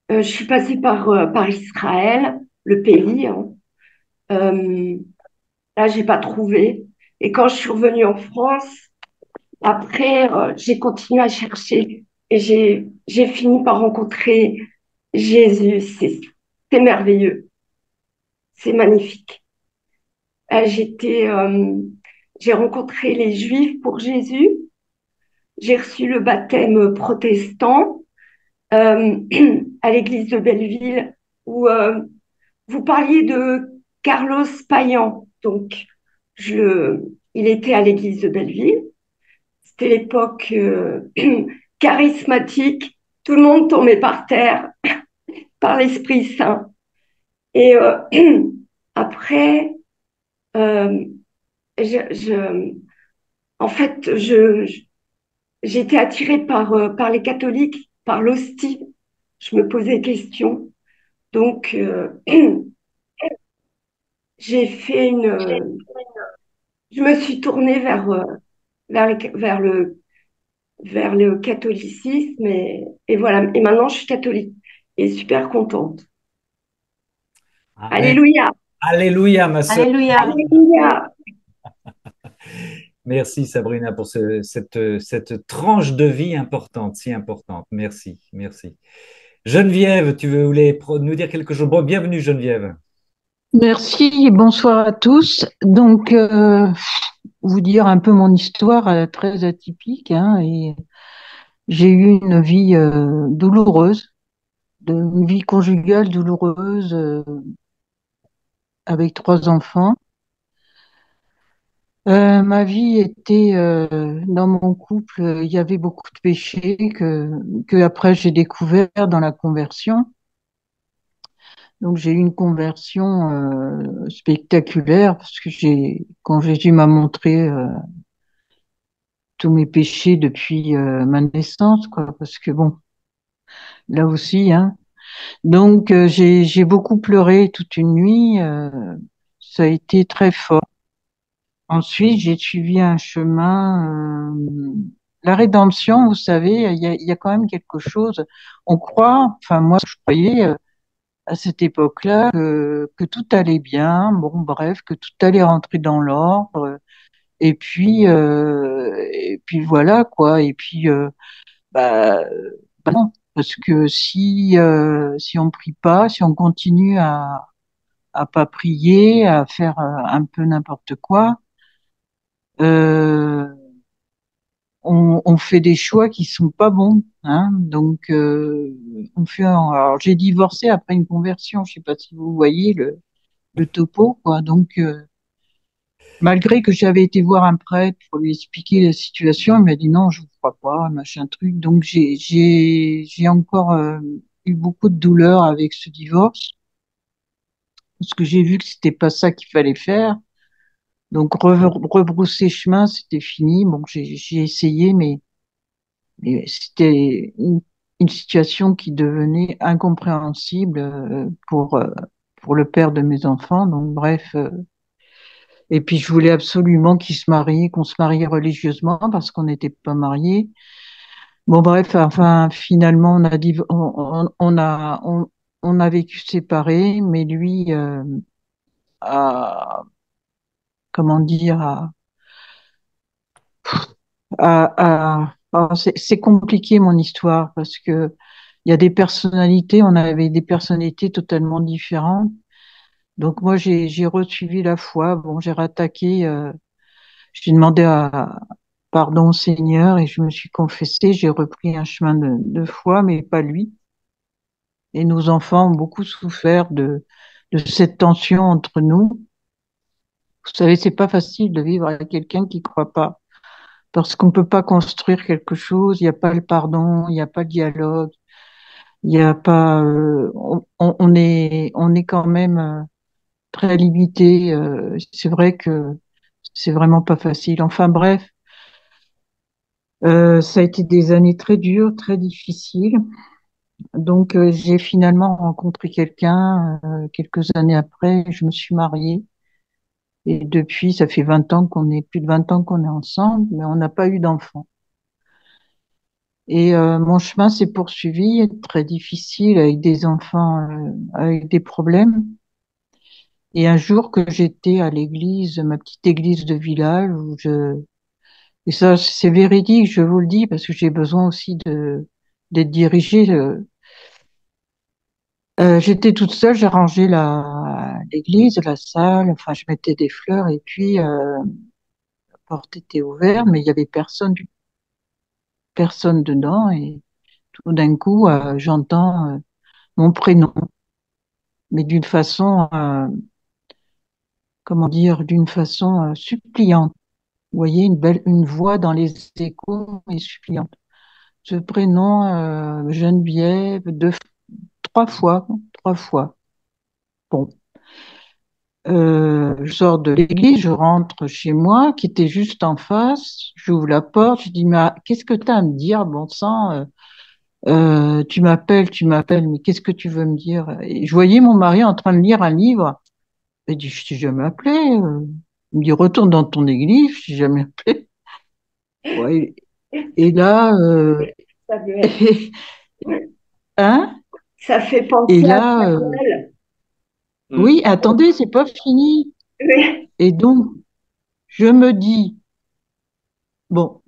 Je suis passée par Israël, le pays, hein. Euh, Là, j'ai pas trouvé. Et quand je suis revenue en France, après, j'ai continué à chercher et j'ai fini par rencontrer Jésus. C'est merveilleux, c'est magnifique. Euh, j'étais, euh, j'ai rencontré les Juifs pour Jésus. J'ai reçu le baptême protestant euh, à l'église de Belleville où vous parliez de Carlos Payan. Donc, il était à l'église de Belleville. C'était l'époque charismatique. Tout le monde tombait par terre par l'Esprit Saint. Et après, euh, en fait, j'étais attirée par les catholiques, par l'hostie. Je me posais des questions. Donc, j'ai fait je me suis tournée vers le catholicisme et voilà. Et maintenant, je suis catholique et super contente. Amen. Alléluia, Alléluia, ma sœur. Alléluia. alléluia. Merci Sabrina pour cette tranche de vie importante, si importante. Merci, merci. Geneviève, voulais nous dire quelque chose? Bon, bienvenue Geneviève. Merci, bonsoir à tous. Donc, vous dire un peu mon histoire très atypique, hein, et j'ai eu une vie douloureuse, une vie conjugale douloureuse avec 3 enfants. Ma vie était dans mon couple, il y avait beaucoup de péchés que après j'ai découvert dans la conversion. Donc j'ai eu une conversion spectaculaire parce que quand Jésus m'a montré tous mes péchés depuis ma naissance, quoi. Parce que bon, là aussi, hein. Donc j'ai beaucoup pleuré toute une nuit. Ça a été très fort. Ensuite, j'ai suivi un chemin. La rédemption, vous savez, il y a quand même quelque chose. On croit, enfin moi je croyais à cette époque-là que tout allait bien, bon bref, que tout allait rentrer dans l'ordre. Et puis voilà quoi. Et puis bah, bah non. Parce que si on prie pas, si on continue à pas prier, à faire un peu n'importe quoi, euh, on fait des choix qui sont pas bons, hein. Donc, alors j'ai divorcé après une conversion. Je sais pas si vous voyez le topo, quoi. Donc, malgré que j'avais été voir un prêtre pour lui expliquer la situation, il m'a dit non, je vous crois pas, machin truc. Donc, j'ai encore eu beaucoup de douleur avec ce divorce parce que j'ai vu que c'était pas ça qu'il fallait faire. Donc, rebrousser chemin, c'était fini. Bon, j'ai essayé, mais c'était une situation qui devenait incompréhensible pour le père de mes enfants. Donc bref, et puis je voulais absolument qu'il se marie, qu'on se marie religieusement parce qu'on n'était pas mariés. Bon bref, enfin finalement on a vécu séparés, mais lui a comment dire c'est compliqué mon histoire parce que il y a des personnalités, on avait des personnalités totalement différentes. Donc moi j'ai resuivi la foi. Bon, j'ai rattaqué, j'ai demandé pardon au Seigneur et je me suis confessée. J'ai repris un chemin de foi, mais pas lui. Et nos enfants ont beaucoup souffert de cette tension entre nous. Vous savez, c'est pas facile de vivre avec quelqu'un qui croit pas. Parce qu'on peut pas construire quelque chose, il n'y a pas le pardon, il n'y a pas le dialogue, il n'y a pas, on est quand même très limité. C'est vrai que c'est vraiment pas facile. Enfin bref, ça a été des années très dures, très difficiles. Donc j'ai finalement rencontré quelqu'un quelques années après, je me suis mariée. Et depuis, ça fait 20 ans plus de 20 ans qu'on est ensemble, mais on n'a pas eu d'enfant. Et mon chemin s'est poursuivi, très difficile, avec des enfants avec des problèmes. Et un jour que j'étais à l'église, ma petite église de village, et ça c'est véridique, je vous le dis, parce que j'ai besoin aussi d'être dirigée. J'étais toute seule, j'ai rangé l'église, la salle, enfin je mettais des fleurs et puis la porte était ouverte, mais il y avait personne dedans et tout d'un coup j'entends mon prénom, mais d'une façon comment dire, d'une façon suppliante. Vous voyez, une voix dans les échos, mais suppliante. Ce prénom, Geneviève, trois fois. Bon, je sors de l'église, je rentre chez moi, qui était juste en face. J'ouvre la porte, je dis, mais qu'est-ce que tu as à me dire, bon sang? Tu m'appelles, mais qu'est-ce que tu veux me dire? Et je voyais mon mari en train de lire un livre. Il dit, je t'ai jamais appelé. Il me dit, retourne dans ton église, je t'ai jamais appelé. Ouais, et là, Samuel. hein? Ça fait Et penser à là, Samuel. oui, attendez, c'est pas fini. Oui. Et donc, je me dis, bon,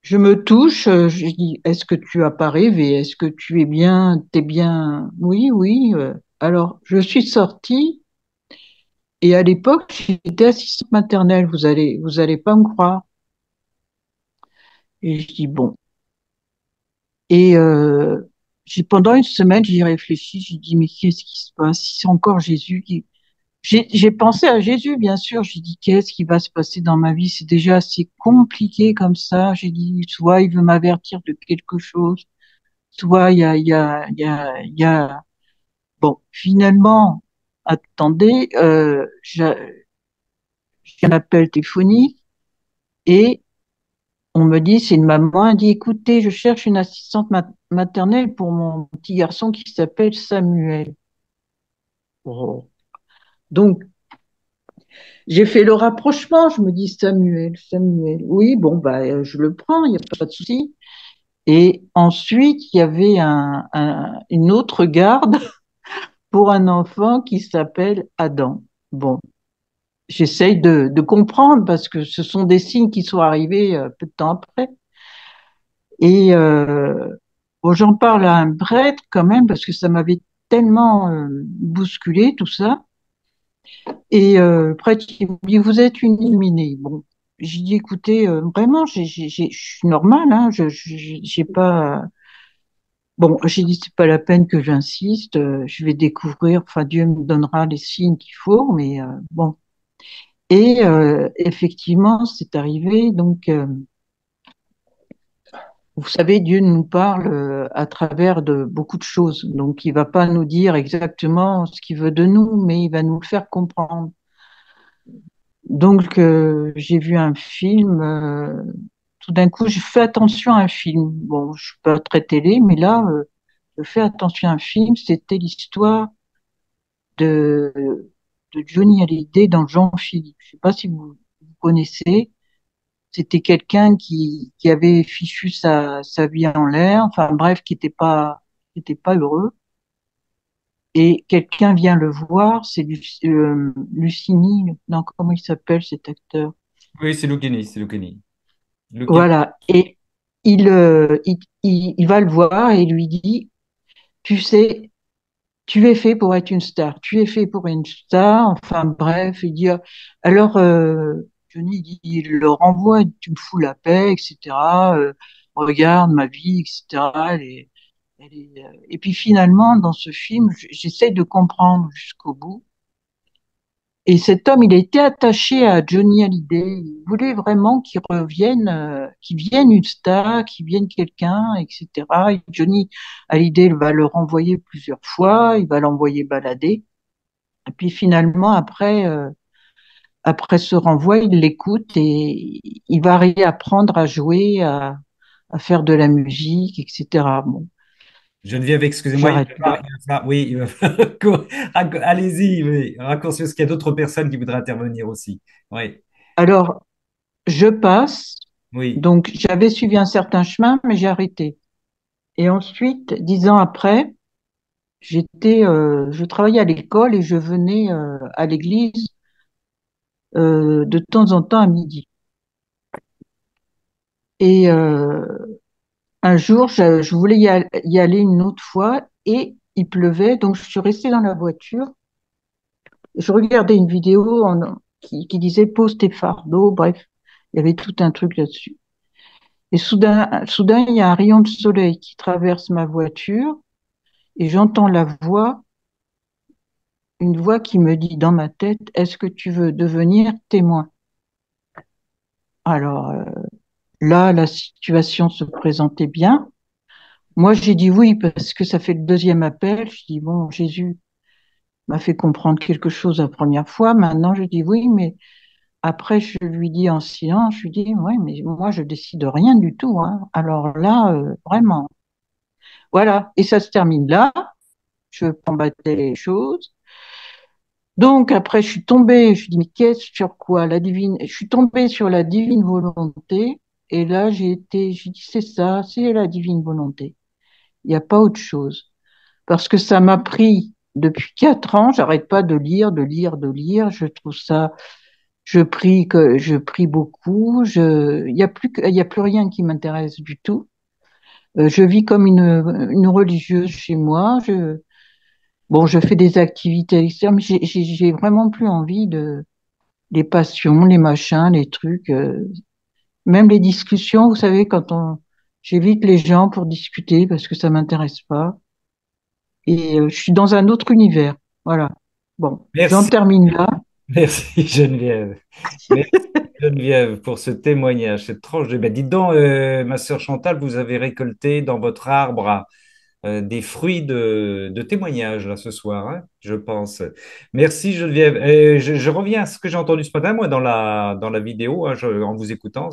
je me touche, je dis, est-ce que tu as pas rêvé? Est-ce que tu es bien, t'es bien? Oui, oui. Alors, je suis sortie et à l'époque, j'étais assistante maternelle. Vous allez pas me croire. Et je dis, bon. Et pendant une semaine, j'y réfléchis. J'ai dit, mais qu'est-ce qui se passe? Si c'est encore Jésus qui... J'ai pensé à Jésus, bien sûr. J'ai dit, qu'est-ce qui va se passer dans ma vie? C'est déjà assez compliqué comme ça. J'ai dit, soit il veut m'avertir de quelque chose, soit il y a... Bon, finalement, attendez, j'ai un appel téléphonique et on me dit, c'est une maman, elle dit, écoutez, je cherche une assistante maternelle pour mon petit garçon qui s'appelle Samuel. Oh. Donc, j'ai fait le rapprochement, je me dis Samuel, Samuel. Oui, bon, bah, je le prends, il n'y a pas de souci. Et ensuite, il y avait une autre garde pour un enfant qui s'appelle Adam. Bon, j'essaye de comprendre parce que ce sont des signes qui sont arrivés peu de temps après. Et Bon, j'en parle à un prêtre quand même parce que ça m'avait tellement bousculé tout ça. Et le prêtre il me dit vous êtes une illuminée. Bon, j'ai dit écoutez vraiment je suis normale hein, j'ai pas bon j'ai dit c'est pas la peine que j'insiste. Je vais découvrir. Enfin Dieu me donnera les signes qu'il faut. Mais bon et effectivement c'est arrivé donc. Vous savez, Dieu nous parle à travers de beaucoup de choses. Donc, il va pas nous dire exactement ce qu'il veut de nous, mais il va nous le faire comprendre. Donc, j'ai vu un film. Tout d'un coup, je fais attention à un film. Bon, je suis pas très télé, mais là, je fais attention à un film. C'était l'histoire de, de Johnny Hallyday dans Jean-Philippe. Je sais pas si vous connaissez. C'était quelqu'un qui avait fichu sa vie en l'air, enfin bref, qui était pas heureux. Et quelqu'un vient le voir, c'est Lucini, non, comment il s'appelle cet acteur? Oui, c'est Lucchini, c'est Lucchini. Lucchini. Voilà. Et il va le voir et il lui dit, tu sais, tu es fait pour être une star, tu es fait pour être une star. Enfin bref, il dit, alors Johnny dit, il le renvoie, tu me fous la paix, etc. Regarde ma vie, etc. Et puis finalement, dans ce film, j'essaie de comprendre jusqu'au bout. Et cet homme, il était attaché à Johnny Hallyday. Il voulait vraiment qu'il vienne une star, qu'il vienne quelqu'un, etc. Et Johnny Hallyday va le renvoyer plusieurs fois, il va l'envoyer balader. Et puis finalement, après ce renvoi, il l'écoute et il va réapprendre à jouer, à faire de la musique, etc. Bon, Geneviève, excusez-moi, j'arrête là. oui, allez-y, oui, raccourci, parce qu'il y a d'autres personnes qui voudraient intervenir aussi. Oui, Alors, je passe. oui. Donc, j'avais suivi un certain chemin, mais j'ai arrêté. Et ensuite, 10 ans après, je travaillais à l'école et je venais à l'église de temps en temps à midi. Et un jour, je voulais y aller une autre fois et il pleuvait, donc je suis restée dans la voiture. Je regardais une vidéo qui disait pose tes fardeaux, bref, il y avait tout un truc là-dessus. Et soudain, il y a un rayon de soleil qui traverse ma voiture et j'entends une voix qui me dit dans ma tête, est-ce que tu veux devenir témoin? Alors là, la situation se présentait bien. Moi, j'ai dit oui parce que ça fait le deuxième appel. Je dis bon, Jésus m'a fait comprendre quelque chose la première fois. Maintenant, je dis oui, mais après, je lui dis en silence, je lui dis oui, mais moi, je décide rien du tout, hein. Alors là, vraiment, voilà. Et ça se termine là. Je combattais les choses. Donc après, je suis tombée, je dis mais qu'est-ce sur quoi? La divine, je suis tombée sur la divine volonté et là j'ai dit c'est ça, c'est la divine volonté. Il n'y a pas autre chose. Parce que ça m'a pris depuis 4 ans, j'arrête pas de lire, de lire, de lire. Je trouve ça, je prie beaucoup. Il y a plus rien qui m'intéresse du tout. Je vis comme une religieuse chez moi. Bon, je fais des activités externes, mais j'ai vraiment plus envie de les passions, les machins, les trucs, même les discussions. Vous savez, j'évite les gens pour discuter parce que ça m'intéresse pas. Et je suis dans un autre univers. Voilà. Bon, j'en Merci, termine là. merci Geneviève. Merci Geneviève pour ce témoignage, cette tranche de... Ben, dites donc, ma sœur Chantal, vous avez récolté dans votre arbre des fruits de témoignages là ce soir, hein, je pense. Merci Geneviève. Je reviens à ce que j'ai entendu ce matin, moi, dans la vidéo, hein, en vous écoutant.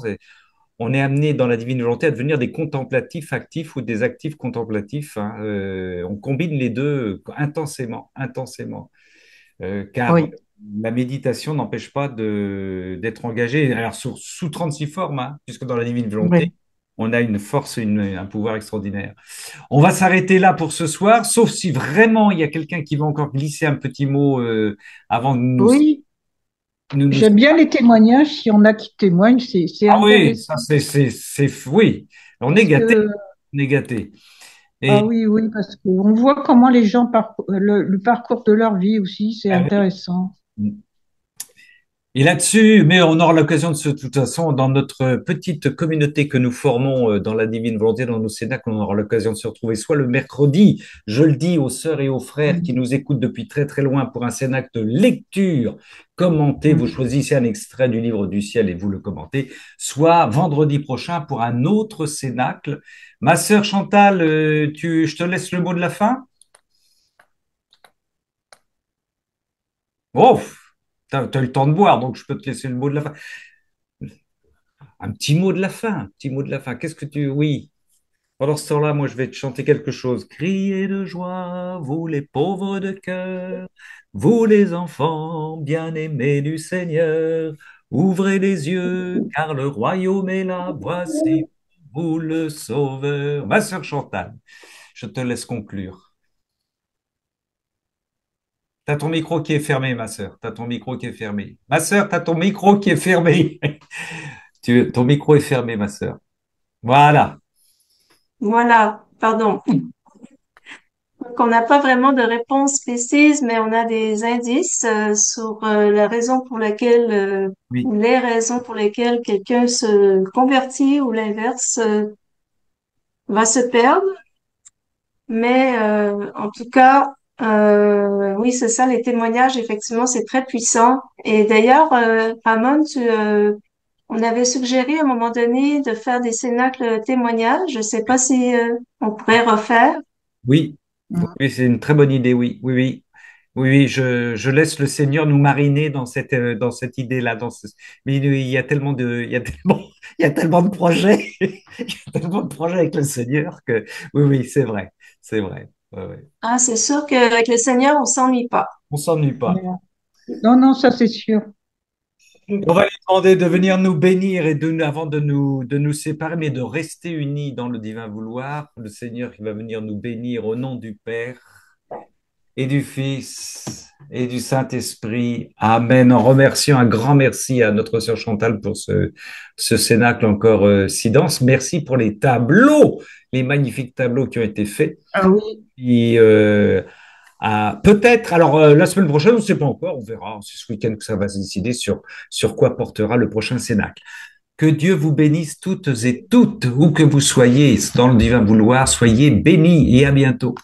On est amené dans la divine volonté à devenir des contemplatifs actifs ou des actifs contemplatifs, hein. On combine les deux intensément, intensément. Car Oui, la méditation n'empêche pas d'être engagé. Alors, sous 36 formes, hein, puisque dans la divine volonté, oui. on a une force, un pouvoir extraordinaire. On va s'arrêter là pour ce soir, sauf si vraiment il y a quelqu'un qui va encore glisser un petit mot avant de Oui, nous j'aime bien les témoignages. Si on a qui témoignent, c'est Ah oui, ça intéressant oui, on est parce gâté, que on est gâté. Et Ah oui, oui, parce qu'on voit comment les gens le parcours de leur vie aussi, c'est ah intéressant. oui. Et là-dessus, mais on aura l'occasion de toute façon, dans notre petite communauté que nous formons dans la divine volonté, dans nos cénacles, on aura l'occasion de se retrouver soit le mercredi, je le dis aux sœurs et aux frères qui nous écoutent depuis très très loin pour un cénacle de lecture commentée, vous choisissez un extrait du livre du ciel et vous le commentez, soit vendredi prochain pour un autre cénacle. Ma sœur Chantal, je te laisse le mot de la fin. Oh, t'as eu le temps de boire, donc je peux te laisser le mot de la fin. Un petit mot de la fin, un petit mot de la fin. Qu'est-ce que tu... Oui. Pendant ce temps-là, moi, je vais te chanter quelque chose. Criez de joie, vous les pauvres de cœur, vous les enfants bien-aimés du Seigneur. Ouvrez les yeux, car le royaume est là. Voici vous le Sauveur. Ma sœur Chantal, je te laisse conclure. T'as ton micro qui est fermé, ma sœur. T'as ton micro qui est fermé. Ma sœur, t'as ton micro qui est fermé. Ton micro est fermé, ma sœur. Voilà. Voilà, pardon. Donc, on n'a pas vraiment de réponse précise, mais on a des indices sur la raison pour laquelle Oui. ou les raisons pour lesquelles quelqu'un se convertit ou l'inverse va se perdre. Mais en tout cas, oui, c'est ça, les témoignages, effectivement, c'est très puissant. Et d'ailleurs, Ramon, on avait suggéré à un moment donné de faire des cénacles témoignages. Je sais pas si on pourrait refaire. Oui, oui, c'est une très bonne idée, oui, oui, oui. Oui, oui, je laisse le Seigneur nous mariner dans cette idée-là. Mais il y a tellement il y a tellement, il y a tellement de projets, il y a tellement de projets avec le Seigneur que, oui, oui, c'est vrai, c'est vrai. Ouais, ouais. Ah, c'est sûr qu'avec le Seigneur, on s'ennuie pas. On s'ennuie pas. Non, non, ça c'est sûr. On va lui demander de venir nous bénir et avant de nous séparer, mais de rester unis dans le divin vouloir. Le Seigneur qui va venir nous bénir au nom du Père et du Fils et du Saint-Esprit. Amen. En remerciant un grand merci à notre sœur Chantal pour ce cénacle encore si dense. Merci pour les tableaux, les magnifiques tableaux qui ont été faits. Ah oui. Et, peut-être, alors la semaine prochaine, on ne sait pas encore, on verra, c'est ce week-end que ça va se décider sur quoi portera le prochain cénacle. Que Dieu vous bénisse toutes et toutes, où que vous soyez dans le divin vouloir, soyez bénis et à bientôt.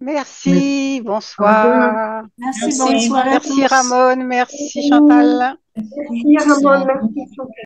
Merci, Au revoir. bonsoir. Merci, bonne Merci. soirée à Merci tous. Ramon, merci Chantal. Merci, Ramon. Merci.